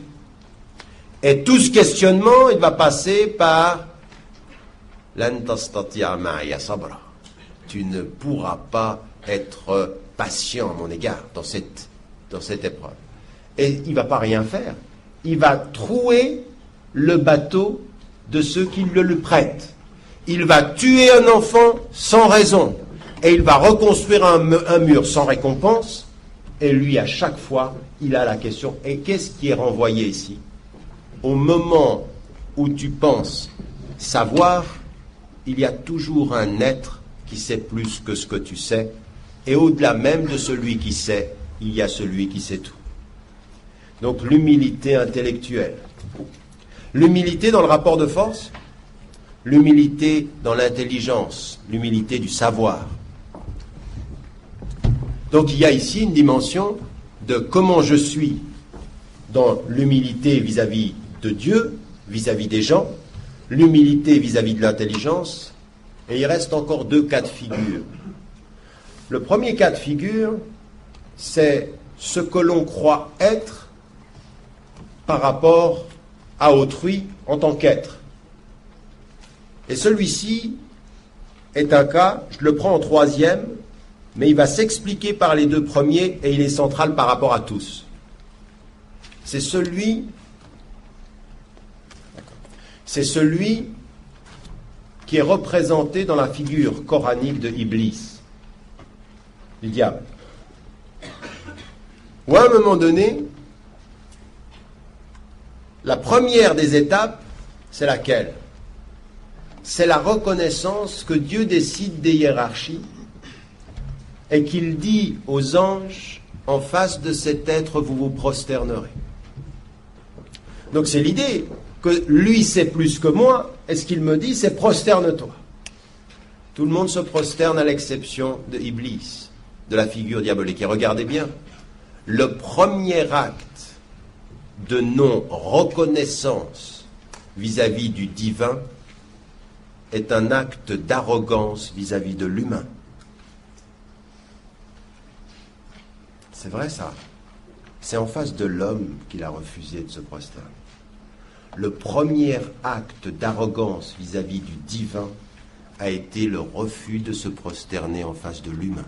Et tout ce questionnement, il va passer par Lan tastati'a ma'iya sabra. Tu ne pourras pas être patient à mon égard dans cette épreuve. Et il ne va pas rien faire. Il va trouer le bateau de ceux qui le lui prêtent. Il va tuer un enfant sans raison. Et il va reconstruire un mur sans récompense. Et lui, à chaque fois, il a la question. Et qu'est-ce qui est renvoyé ici? Au moment où tu penses savoir, il y a toujours un être qui sait plus que ce que tu sais. Et au-delà même de celui qui sait, il y a celui qui sait tout. Donc l'humilité intellectuelle. L'humilité dans le rapport de force. L'humilité dans l'intelligence. L'humilité du savoir. Donc il y a ici une dimension de comment je suis dans l'humilité vis-à-vis de Dieu, vis-à-vis des gens, l'humilité vis-à-vis de l'intelligence, et il reste encore deux cas de figure. Le premier cas de figure, c'est ce que l'on croit être par rapport à autrui en tant qu'être. Et celui-ci est un cas, je le prends en troisième, mais il va s'expliquer par les deux premiers et il est central par rapport à tous. C'est celui qui est représenté dans la figure coranique de Iblis, du diable. Ou à un moment donné, la première des étapes, c'est laquelle? C'est la reconnaissance que Dieu décide des hiérarchies et qu'il dit aux anges, en face de cet être, vous vous prosternerez. Donc c'est l'idée que lui sait plus que moi, et ce qu'il me dit, c'est prosterne-toi. Tout le monde se prosterne à l'exception de Iblis, de la figure diabolique. Et regardez bien, le premier acte de non-reconnaissance vis-à-vis du divin est un acte d'arrogance vis-à-vis de l'humain. C'est vrai ça. C'est en face de l'homme qu'il a refusé de se prosterner. Le premier acte d'arrogance vis-à-vis du divin a été le refus de se prosterner en face de l'humain.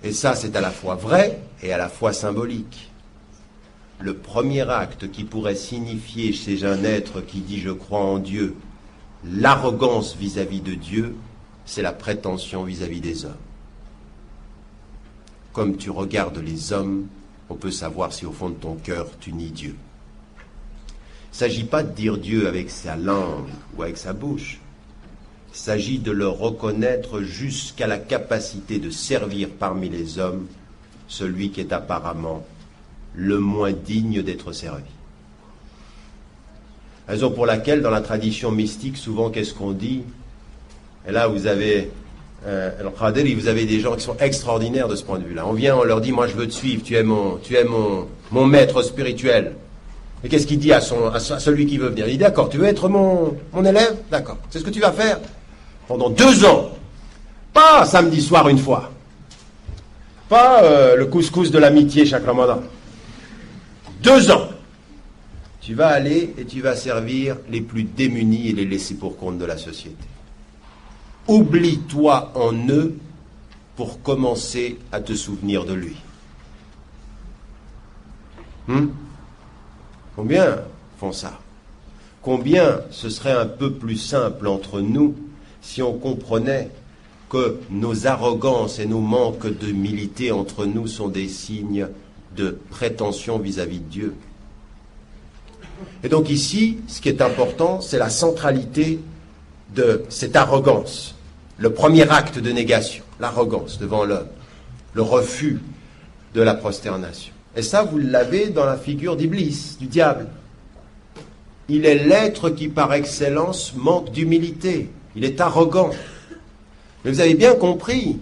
Et ça, c'est à la fois vrai et à la fois symbolique. Le premier acte qui pourrait signifier chez un être qui dit « je crois en Dieu » l'arrogance vis-à-vis de Dieu, c'est la prétention vis-à-vis des hommes. Comme tu regardes les hommes, on peut savoir si au fond de ton cœur tu nies Dieu. Il ne s'agit pas de dire Dieu avec sa langue ou avec sa bouche. Il s'agit de le reconnaître jusqu'à la capacité de servir parmi les hommes celui qui est apparemment le moins digne d'être servi. Raison pour laquelle, dans la tradition mystique, souvent, qu'est-ce qu'on dit? Et là, vous avez Al-Qadiri, vous avez des gens qui sont extraordinaires de ce point de vue-là. On vient, on leur dit, moi je veux te suivre, tu es mon maître spirituel. Et qu'est-ce qu'il dit à celui qui veut venir? Il dit, d'accord, tu veux être mon élève? D'accord. C'est ce que tu vas faire pendant 2 ans. Pas samedi soir une fois. Pas le couscous de l'amitié chaque ramadan. 2 ans. Tu vas aller et tu vas servir les plus démunis et les laissés pour compte de la société. Oublie-toi en eux pour commencer à te souvenir de lui. Combien font ça? Combien ce serait un peu plus simple entre nous si on comprenait que nos arrogances et nos manques d'humilité entre nous sont des signes de prétention vis-à-vis de Dieu. Et donc ici, ce qui est important, c'est la centralité de cette arrogance. Le premier acte de négation, l'arrogance devant l'homme. le refus de la prosternation. Et ça, vous l'avez dans la figure d'Iblis, du diable. Il est l'être qui, par excellence, manque d'humilité. Il est arrogant. Mais vous avez bien compris,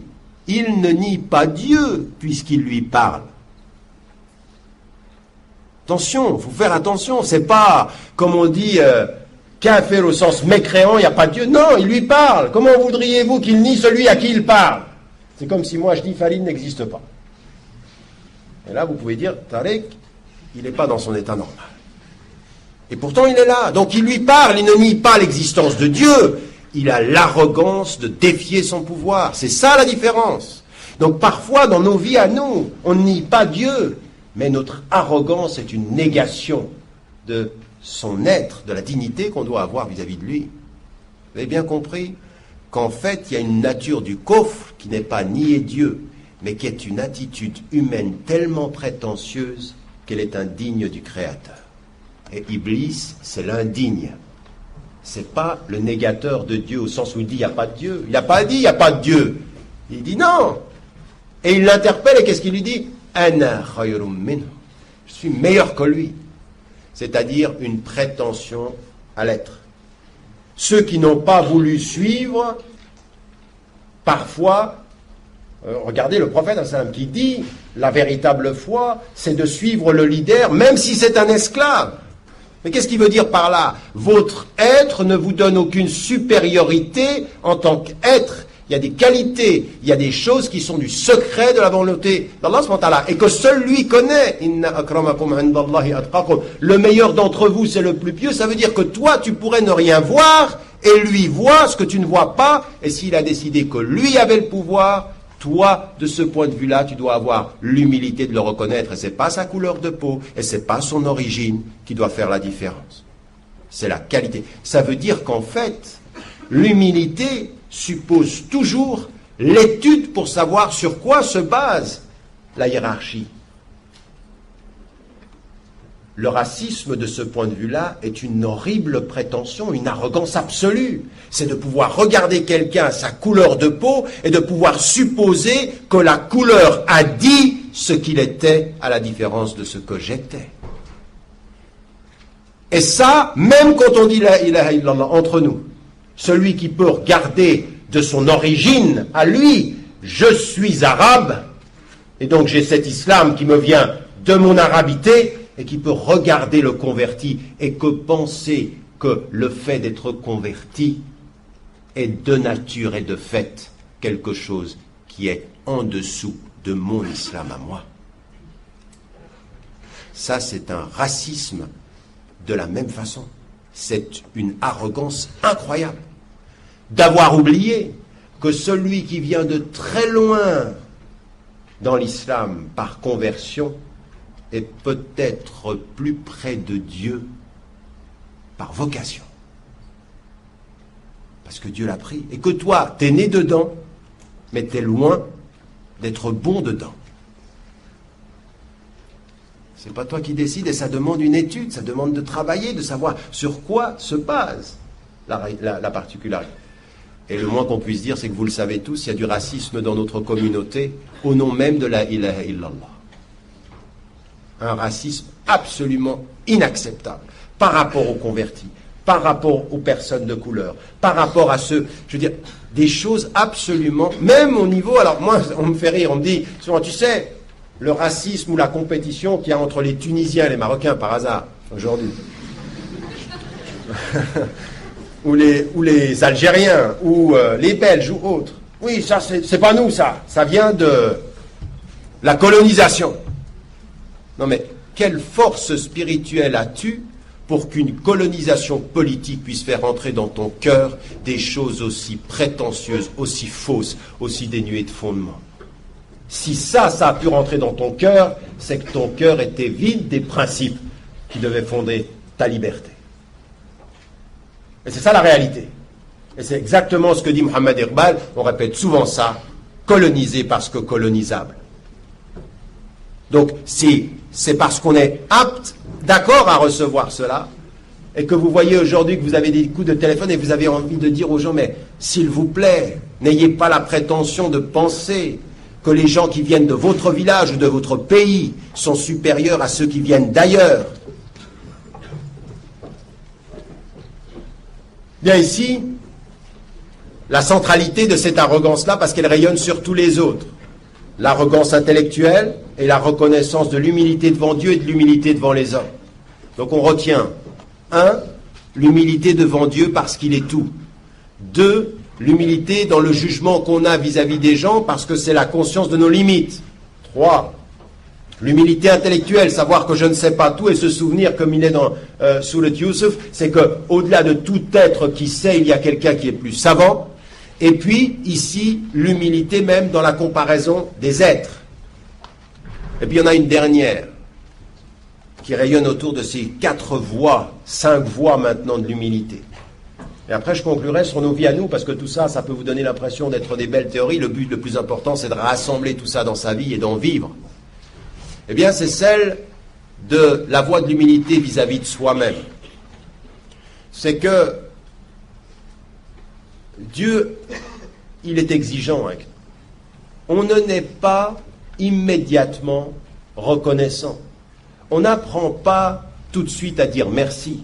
il ne nie pas Dieu puisqu'il lui parle. Attention, il faut faire attention. C'est pas, comme on dit, kafir au sens mécréant, il n'y a pas de Dieu. Non, il lui parle. Comment voudriez-vous qu'il nie celui à qui il parle? C'est comme si moi je dis Faline n'existe pas. Et là, vous pouvez dire, Tarek, il n'est pas dans son état normal. Et pourtant, il est là. Donc, il lui parle, il ne nie pas l'existence de Dieu. Il a l'arrogance de défier son pouvoir. C'est ça la différence. Donc, parfois, dans nos vies à nous, on ne nie pas Dieu, mais notre arrogance est une négation de son être, de la dignité qu'on doit avoir vis-à-vis de lui. Vous avez bien compris qu'en fait, il y a une nature du kufr qui n'est pas nier Dieu, mais qui est une attitude humaine tellement prétentieuse qu'elle est indigne du Créateur. Et Iblis, c'est l'indigne. C'est pas le négateur de Dieu au sens où il dit il n'y a pas de Dieu. Il n'a pas dit il n'y a pas de Dieu. Il dit non. Et il l'interpelle et qu'est-ce qu'il lui dit? Ana khayrun minhu. Je suis meilleur que lui. C'est-à-dire une prétention à l'être. Ceux qui n'ont pas voulu suivre, parfois, regardez le prophète qui dit la véritable foi, c'est de suivre le leader, même si c'est un esclave. Mais qu'est-ce qu'il veut dire par là? Votre être ne vous donne aucune supériorité en tant qu'être. Il y a des qualités, il y a des choses qui sont du secret de la volonté d'Allah subhanahu wa ta'ala, et que seul lui connaît. Inna akramakum indallahi atqakum. Le meilleur d'entre vous, c'est le plus pieux. Ça veut dire que toi, tu pourrais ne rien voir, et lui voit ce que tu ne vois pas. Et s'il a décidé que lui avait le pouvoir, toi, de ce point de vue-là, tu dois avoir l'humilité de le reconnaître. Et c'est pas sa couleur de peau, et c'est pas son origine qui doit faire la différence. C'est la qualité. Ça veut dire qu'en fait, l'humilité suppose toujours l'étude pour savoir sur quoi se base la hiérarchie. Le racisme, de ce point de vue-là, est une horrible prétention, une arrogance absolue. C'est de pouvoir regarder quelqu'un à sa couleur de peau et de pouvoir supposer que la couleur a dit ce qu'il était à la différence de ce que j'étais. Et ça, même quand on dit la ilaha illallah entre nous, celui qui peut regarder de son origine à lui, je suis arabe, et donc j'ai cet islam qui me vient de mon arabité, et qui peut regarder le converti, et que penser que le fait d'être converti est de nature et de fait quelque chose qui est en dessous de mon islam à moi. Ça, c'est un racisme de la même façon. C'est une arrogance incroyable d'avoir oublié que celui qui vient de très loin dans l'islam par conversion est peut-être plus près de Dieu par vocation. Parce que Dieu l'a pris. Et que toi, t'es né dedans, mais t'es loin d'être bon dedans. C'est pas toi qui décides, et ça demande une étude, ça demande de travailler, de savoir sur quoi se base la particularité. Et le moins qu'on puisse dire, c'est que vous le savez tous, il y a du racisme dans notre communauté au nom même de la ilaha illallah. Un racisme absolument inacceptable par rapport aux convertis, par rapport aux personnes de couleur, par rapport à ceux, je veux dire, des choses absolument, même au niveau, alors moi, on me fait rire, on me dit, souvent, tu sais, le racisme ou la compétition qu'il y a entre les Tunisiens et les Marocains, par hasard, aujourd'hui, ou les Algériens, ou les Belges, ou autres. Oui, ça, c'est pas nous, ça vient de la colonisation. Non mais, quelle force spirituelle as-tu pour qu'une colonisation politique puisse faire entrer dans ton cœur des choses aussi prétentieuses, aussi fausses, aussi dénuées de fondement? Si ça a pu rentrer dans ton cœur, c'est que ton cœur était vide des principes qui devaient fonder ta liberté. Et c'est ça la réalité. Et c'est exactement ce que dit Mohamed Iqbal, on répète souvent ça, colonisé parce que colonisable. Donc, si c'est parce qu'on est apte, d'accord à recevoir cela, et que vous voyez aujourd'hui que vous avez des coups de téléphone et vous avez envie de dire aux gens, mais s'il vous plaît, n'ayez pas la prétention de penser que les gens qui viennent de votre village ou de votre pays sont supérieurs à ceux qui viennent d'ailleurs. Bien ici, la centralité de cette arrogance-là, parce qu'elle rayonne sur tous les autres. L'arrogance intellectuelle et la reconnaissance de l'humilité devant Dieu et de l'humilité devant les hommes. Donc on retient, 1, l'humilité devant Dieu parce qu'il est tout. 2, l'humilité dans le jugement qu'on a vis-à-vis des gens parce que c'est la conscience de nos limites. 3, l'humilité intellectuelle, savoir que je ne sais pas tout et se souvenir, comme il est dans Surat Yusuf, c'est qu'au-delà de tout être qui sait, il y a quelqu'un qui est plus savant. Et puis, ici, l'humilité même dans la comparaison des êtres. Et puis, il y en a une dernière qui rayonne autour de ces 4 voies, 5 voies maintenant de l'humilité. Et après, je conclurai sur nos vies à nous, parce que tout ça, ça peut vous donner l'impression d'être des belles théories. Le but le plus important, c'est de rassembler tout ça dans sa vie et d'en vivre. Eh bien, c'est celle de la voie de l'humilité vis-à-vis de soi-même. C'est que Dieu, il est exigeant avec nous. On ne naît pas immédiatement reconnaissant. On n'apprend pas tout de suite à dire merci.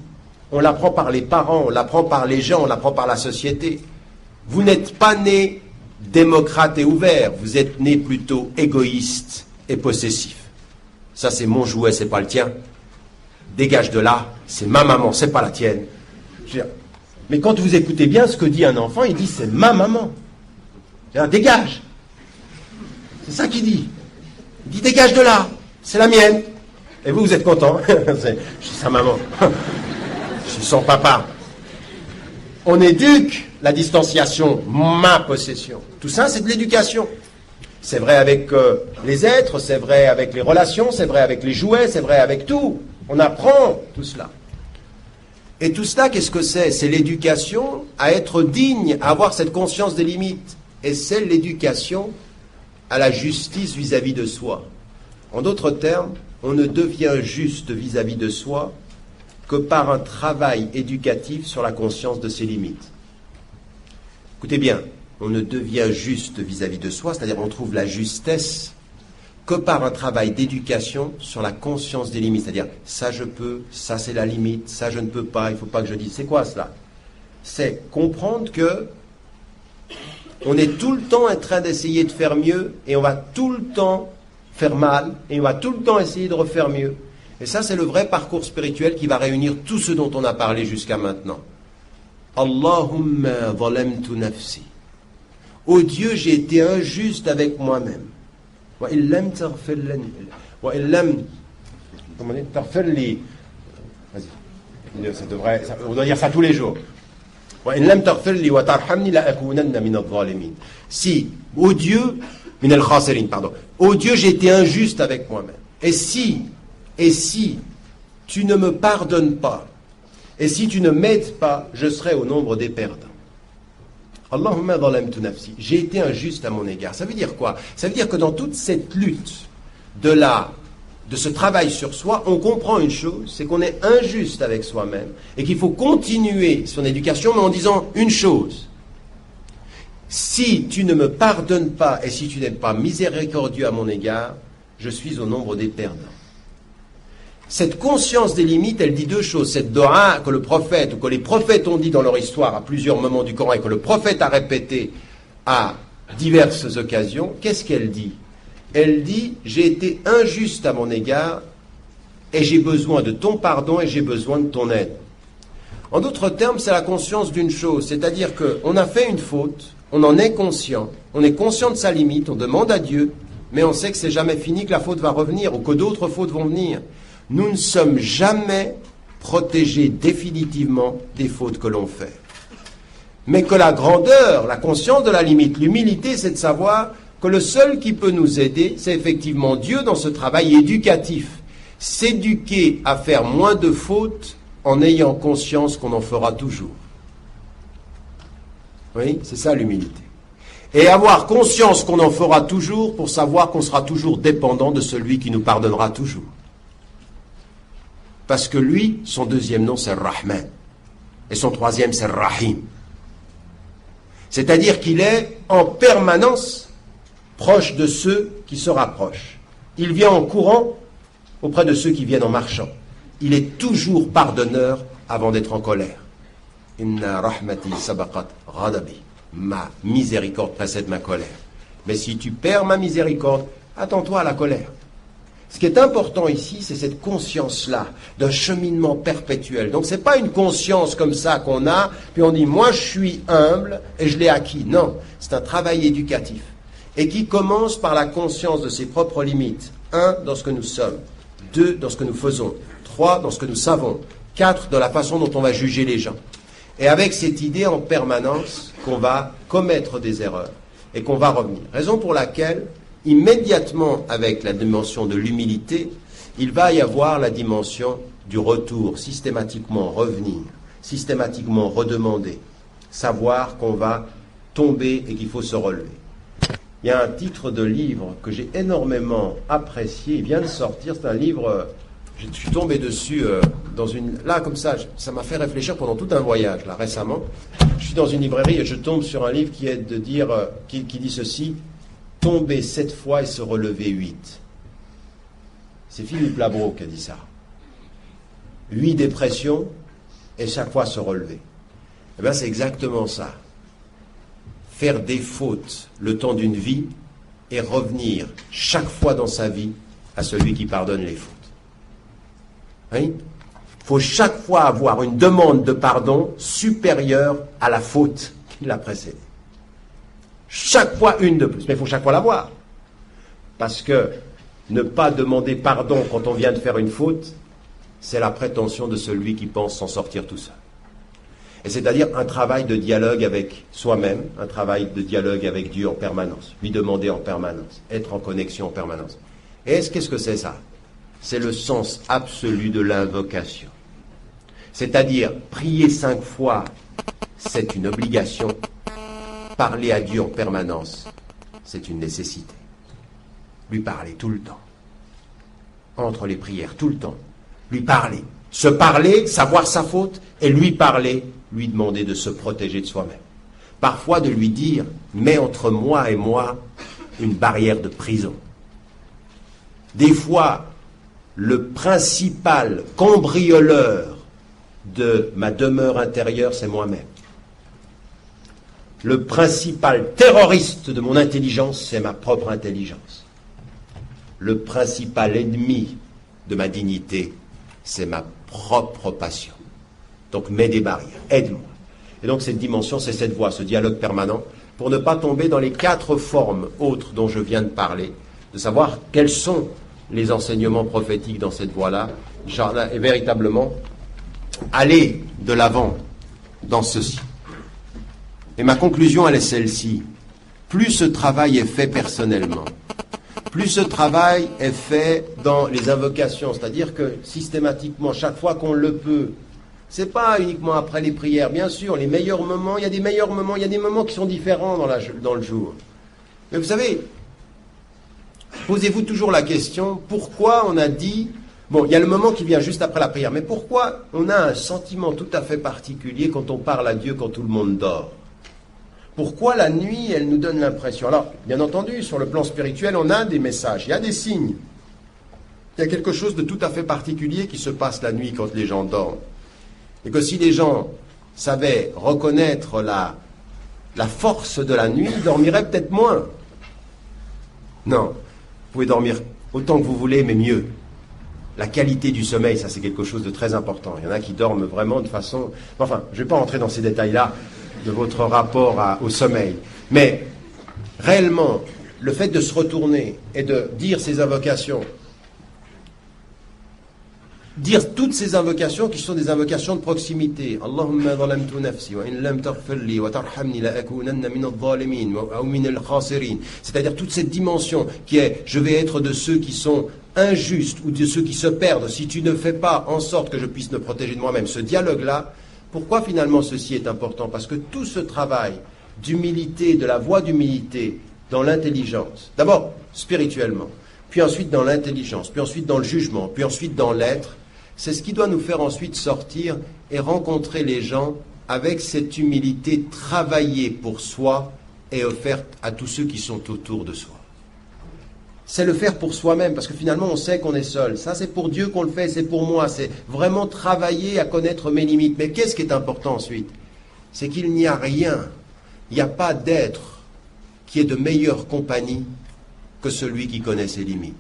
On l'apprend par les parents, on l'apprend par les gens, on l'apprend par la société. Vous n'êtes pas né démocrate et ouvert, vous êtes né plutôt égoïste et possessif. Ça, c'est mon jouet, c'est pas le tien. Dégage de là, c'est ma maman, c'est pas la tienne. Mais quand vous écoutez bien ce que dit un enfant, il dit c'est ma maman. Dégage. C'est ça qu'il dit. Il dit dégage de là, c'est la mienne. Et vous, vous êtes content. Je suis sa maman. Je suis son papa. On éduque la distanciation, ma possession. Tout ça, c'est de l'éducation. C'est vrai avec les êtres, c'est vrai avec les relations, c'est vrai avec les jouets, c'est vrai avec tout. On apprend tout cela. Et tout cela, qu'est-ce que c'est? C'est l'éducation à être digne, à avoir cette conscience des limites. Et c'est l'éducation à la justice vis-à-vis de soi. En d'autres termes, on ne devient juste vis-à-vis de soi que par un travail éducatif sur la conscience de ses limites. Écoutez bien, on ne devient juste vis-à-vis de soi, c'est-à-dire on trouve la justesse que par un travail d'éducation sur la conscience des limites. C'est-à-dire, ça je peux, ça c'est la limite, ça je ne peux pas, il ne faut pas que je dise. C'est quoi cela? C'est comprendre que on est tout le temps en train d'essayer de faire mieux et on va tout le temps faire mal et on va tout le temps essayer de refaire mieux. Et ça, c'est le vrai parcours spirituel qui va réunir tout ce dont on a parlé jusqu'à maintenant. Allahumma zalamtu nafsi. Ô Dieu, j'ai été injuste avec moi-même. Wa illam taghfir lani. Wa illam. Comment dire? Taghfir li. Vas-y. On doit dire ça tous les jours. Wa illam taghfir li wa tarhamni la akunanna min adh-dhalimin. Si, ô Dieu, min al-khasirin, pardon. Ô Dieu, j'ai été injuste avec moi-même. Et si tu ne me pardonnes pas, et si tu ne m'aides pas, je serai au nombre des perdants. Allahumma zalamtu nafsi. J'ai été injuste à mon égard. Ça veut dire quoi? Ça veut dire que dans toute cette lutte de ce travail sur soi, on comprend une chose, c'est qu'on est injuste avec soi-même et qu'il faut continuer son éducation, mais en disant une chose. Si tu ne me pardonnes pas et si tu n'es pas miséricordieux à mon égard, je suis au nombre des perdants. Cette conscience des limites, elle dit deux choses. Cette doha que le prophète, ou que les prophètes ont dit dans leur histoire à plusieurs moments du Coran et que le prophète a répété à diverses occasions, qu'est-ce qu'elle dit? Elle dit, j'ai été injuste à mon égard et j'ai besoin de ton pardon et j'ai besoin de ton aide. En d'autres termes, c'est la conscience d'une chose, c'est-à-dire qu'on a fait une faute, on en est conscient de sa limite, on demande à Dieu, mais on sait que c'est jamais fini, que la faute va revenir ou que d'autres fautes vont venir. Nous ne sommes jamais protégés définitivement des fautes que l'on fait. Mais que la grandeur, la conscience de la limite, l'humilité, c'est de savoir que le seul qui peut nous aider, c'est effectivement Dieu dans ce travail éducatif. S'éduquer à faire moins de fautes en ayant conscience qu'on en fera toujours. Oui, c'est ça l'humilité. Et avoir conscience qu'on en fera toujours pour savoir qu'on sera toujours dépendant de celui qui nous pardonnera toujours. Parce que lui, son deuxième nom, c'est Rahman. Et son troisième, c'est Rahim. C'est-à-dire qu'il est en permanence proche de ceux qui se rapprochent. Il vient en courant auprès de ceux qui viennent en marchant. Il est toujours pardonneur avant d'être en colère. Inna rahmati sabaqat ghadabi. Ma miséricorde précède ma colère. Mais si tu perds ma miséricorde, attends-toi à la colère. Ce qui est important ici, c'est cette conscience-là, d'un cheminement perpétuel. Donc ce n'est pas une conscience comme ça qu'on a, puis on dit, moi je suis humble et je l'ai acquis. Non, c'est un travail éducatif. Et qui commence par la conscience de ses propres limites. 1, dans ce que nous sommes. 2, dans ce que nous faisons. 3, dans ce que nous savons. 4, dans la façon dont on va juger les gens. Et avec cette idée en permanence qu'on va commettre des erreurs et qu'on va revenir. Raison pour laquelle, immédiatement avec la dimension de l'humilité, il va y avoir la dimension du retour, systématiquement revenir, systématiquement redemander, savoir qu'on va tomber et qu'il faut se relever. Il y a un titre de livre que j'ai énormément apprécié, il vient de sortir, c'est un livre, je suis tombé dessus dans une... Là, comme ça m'a fait réfléchir pendant tout un voyage, là, récemment. Je suis dans une librairie et je tombe sur un livre qui est de dire, qui dit ceci, tomber 7 fois et se relever 8. C'est Philippe Labro qui a dit ça. 8 dépressions et chaque fois se relever. Eh bien, c'est exactement ça. Faire des fautes le temps d'une vie et revenir chaque fois dans sa vie à celui qui pardonne les fautes. Il faut chaque fois avoir une demande de pardon supérieure à la faute qui l'a précédée. Chaque fois une de plus, mais il faut chaque fois l'avoir. Parce que ne pas demander pardon quand on vient de faire une faute, c'est la prétention de celui qui pense s'en sortir tout seul. Et c'est-à-dire un travail de dialogue avec soi-même, un travail de dialogue avec Dieu en permanence, lui demander en permanence, être en connexion en permanence. Et qu'est-ce que c'est ça? C'est le sens absolu de l'invocation. C'est-à-dire, prier 5 fois, c'est une obligation. Parler à Dieu en permanence, c'est une nécessité. Lui parler tout le temps. Entre les prières, tout le temps. Lui parler. Se parler, savoir sa faute, et lui parler, lui demander de se protéger de soi-même. Parfois de lui dire, mets entre moi et moi une barrière de prison. Des fois, le principal cambrioleur de ma demeure intérieure, c'est moi-même. Le principal terroriste de mon intelligence, c'est ma propre intelligence. Le principal ennemi de ma dignité, c'est ma propre passion. Donc mets des barrières, aide-moi. Et donc cette dimension, c'est cette voie, ce dialogue permanent, pour ne pas tomber dans les 4 formes autres dont je viens de parler, de savoir quels sont les enseignements prophétiques dans cette voie-là, Inch'Allah, et véritablement aller de l'avant dans ceci. Et ma conclusion, elle est celle-ci. Plus ce travail est fait personnellement, plus ce travail est fait dans les invocations, c'est-à-dire que systématiquement, chaque fois qu'on le peut, c'est pas uniquement après les prières, bien sûr, les meilleurs moments, il y a des meilleurs moments, il y a des moments qui sont différents dans le jour. Mais vous savez, posez-vous toujours la question, pourquoi on a dit, bon, il y a le moment qui vient juste après la prière, mais pourquoi on a un sentiment tout à fait particulier quand on parle à Dieu quand tout le monde dort? Pourquoi la nuit, elle nous donne l'impression? Alors, bien entendu, sur le plan spirituel, on a des messages, il y a des signes. Il y a quelque chose de tout à fait particulier qui se passe la nuit quand les gens dorment. Et que si les gens savaient reconnaître la force de la nuit, ils dormiraient peut-être moins. Non, vous pouvez dormir autant que vous voulez, mais mieux. La qualité du sommeil, ça c'est quelque chose de très important. Il y en a qui dorment vraiment de façon... Enfin, je ne vais pas rentrer dans ces détails-là de votre rapport au sommeil. Mais réellement, le fait de se retourner et de dire ces invocations, dire toutes ces invocations qui sont des invocations de proximité. Allahumma zalamtu nafsi wa in lam taghfir li wa tarhamni la akunanna min adh-dhalimin wa min al-khasirin. C'est-à-dire toute cette dimension qui est je vais être de ceux qui sont injustes ou de ceux qui se perdent si tu ne fais pas en sorte que je puisse me protéger de moi-même. Ce dialogue-là, pourquoi finalement ceci est important? Parce que tout ce travail d'humilité, de la voie d'humilité dans l'intelligence, d'abord spirituellement, puis ensuite dans l'intelligence, puis ensuite dans le jugement, puis ensuite dans l'être, c'est ce qui doit nous faire ensuite sortir et rencontrer les gens avec cette humilité travaillée pour soi et offerte à tous ceux qui sont autour de soi. c'est le faire pour soi-même, parce que finalement on sait qu'on est seul. Ça c'est pour Dieu qu'on le fait, c'est pour moi, c'est vraiment travailler à connaître mes limites. Mais qu'est-ce qui est important ensuite? C'est qu'il n'y a rien, il n'y a pas d'être qui est de meilleure compagnie que celui qui connaît ses limites.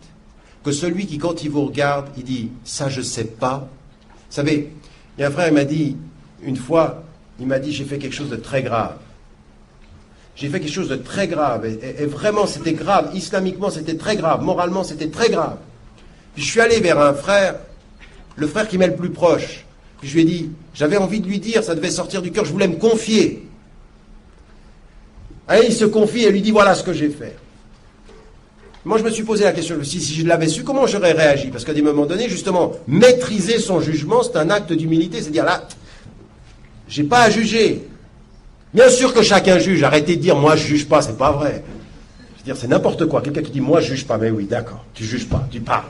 Que celui qui, quand il vous regarde, il dit « ça je sais pas ». Vous savez, il y a un frère, il m'a dit, une fois, il m'a dit « j'ai fait quelque chose de très grave ». J'ai fait quelque chose de très grave, et vraiment c'était grave, islamiquement c'était très grave, moralement c'était très grave. Puis je suis allé vers un frère, le frère qui m'est le plus proche, puis je lui ai dit, j'avais envie de lui dire, ça devait sortir du cœur, je voulais me confier. Et il se confie et lui dit, voilà ce que j'ai fait. Moi je me suis posé la question, si je l'avais su, comment j'aurais réagi? Parce qu'à des moments donnés, justement, maîtriser son jugement, c'est un acte d'humilité, c'est-à-dire là, j'ai pas à juger. Bien sûr que chacun juge, arrêtez de dire « moi je juge pas », c'est pas vrai. Je veux dire, c'est n'importe quoi. Quelqu'un qui dit « moi je juge pas », mais oui, d'accord, tu juges pas, tu parles.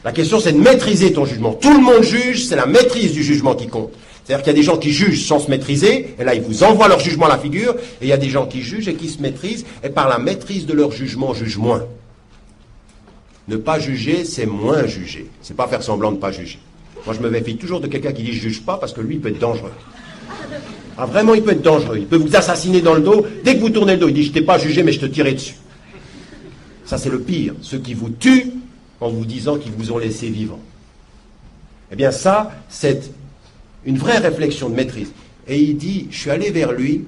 La question c'est de maîtriser ton jugement. Tout le monde juge, c'est la maîtrise du jugement qui compte. C'est-à-dire qu'il y a des gens qui jugent sans se maîtriser, et là ils vous envoient leur jugement à la figure, et il y a des gens qui jugent et qui se maîtrisent, et par la maîtrise de leur jugement, jugent moins. Ne pas juger, c'est moins juger. C'est pas faire semblant de pas juger. Moi je me méfie toujours de quelqu'un qui dit « je juge pas », parce que lui il peut être dangereux. Ah, vraiment, il peut être dangereux. Il peut vous assassiner dans le dos. Dès que vous tournez le dos, il dit « je t'ai pas jugé, mais je te tirais dessus ». Ça, c'est le pire. Ceux qui vous tuent en vous disant qu'ils vous ont laissé vivant. Eh bien, ça, c'est une vraie réflexion de maîtrise. Et il dit, je suis allé vers lui,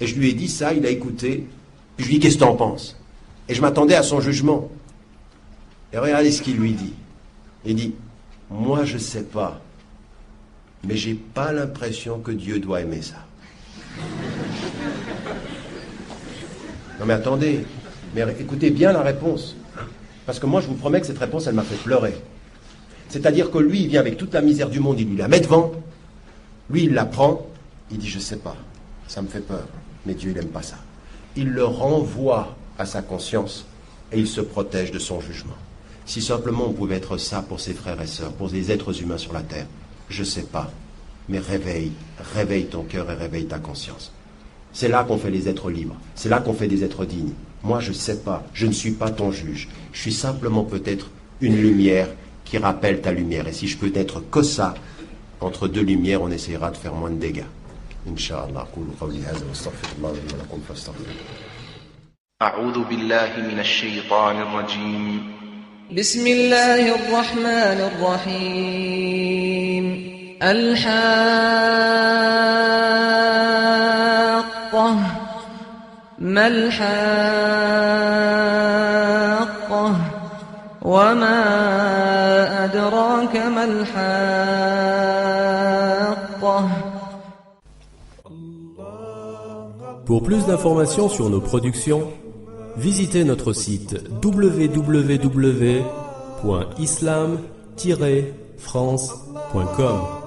et je lui ai dit ça, il a écouté. Puis je lui ai dit « qu'est-ce que t'en penses ?» Et je m'attendais à son jugement. Et regardez ce qu'il lui dit. Il dit « moi, je sais pas. Mais j'ai pas l'impression que Dieu doit aimer ça. » Non mais attendez, mais écoutez bien la réponse. Parce que moi je vous promets que cette réponse elle m'a fait pleurer. C'est-à-dire que lui il vient avec toute la misère du monde, il lui la met devant, lui il la prend, il dit je sais pas, ça me fait peur, mais Dieu il n'aime pas ça. Il le renvoie à sa conscience et il se protège de son jugement. Si simplement on pouvait être ça pour ses frères et sœurs, pour les êtres humains sur la terre, je sais pas, mais réveille ton cœur et réveille ta conscience. C'est là qu'on fait les êtres libres, c'est là qu'on fait des êtres dignes. Moi je sais pas, je ne suis pas ton juge, je suis simplement peut-être une lumière qui rappelle ta lumière. Et si je peux n'être que ça, entre deux lumières on essaiera de faire moins de dégâts. Inch'Allah. أعوذ بالله من الشيطان الرجيم بسم الله الرحمن الرحيم الحاقة ما الحاقة وما أدراك ما الحاقة. Pour plus d'informations sur nos productions, visitez notre site www.islam-france.com.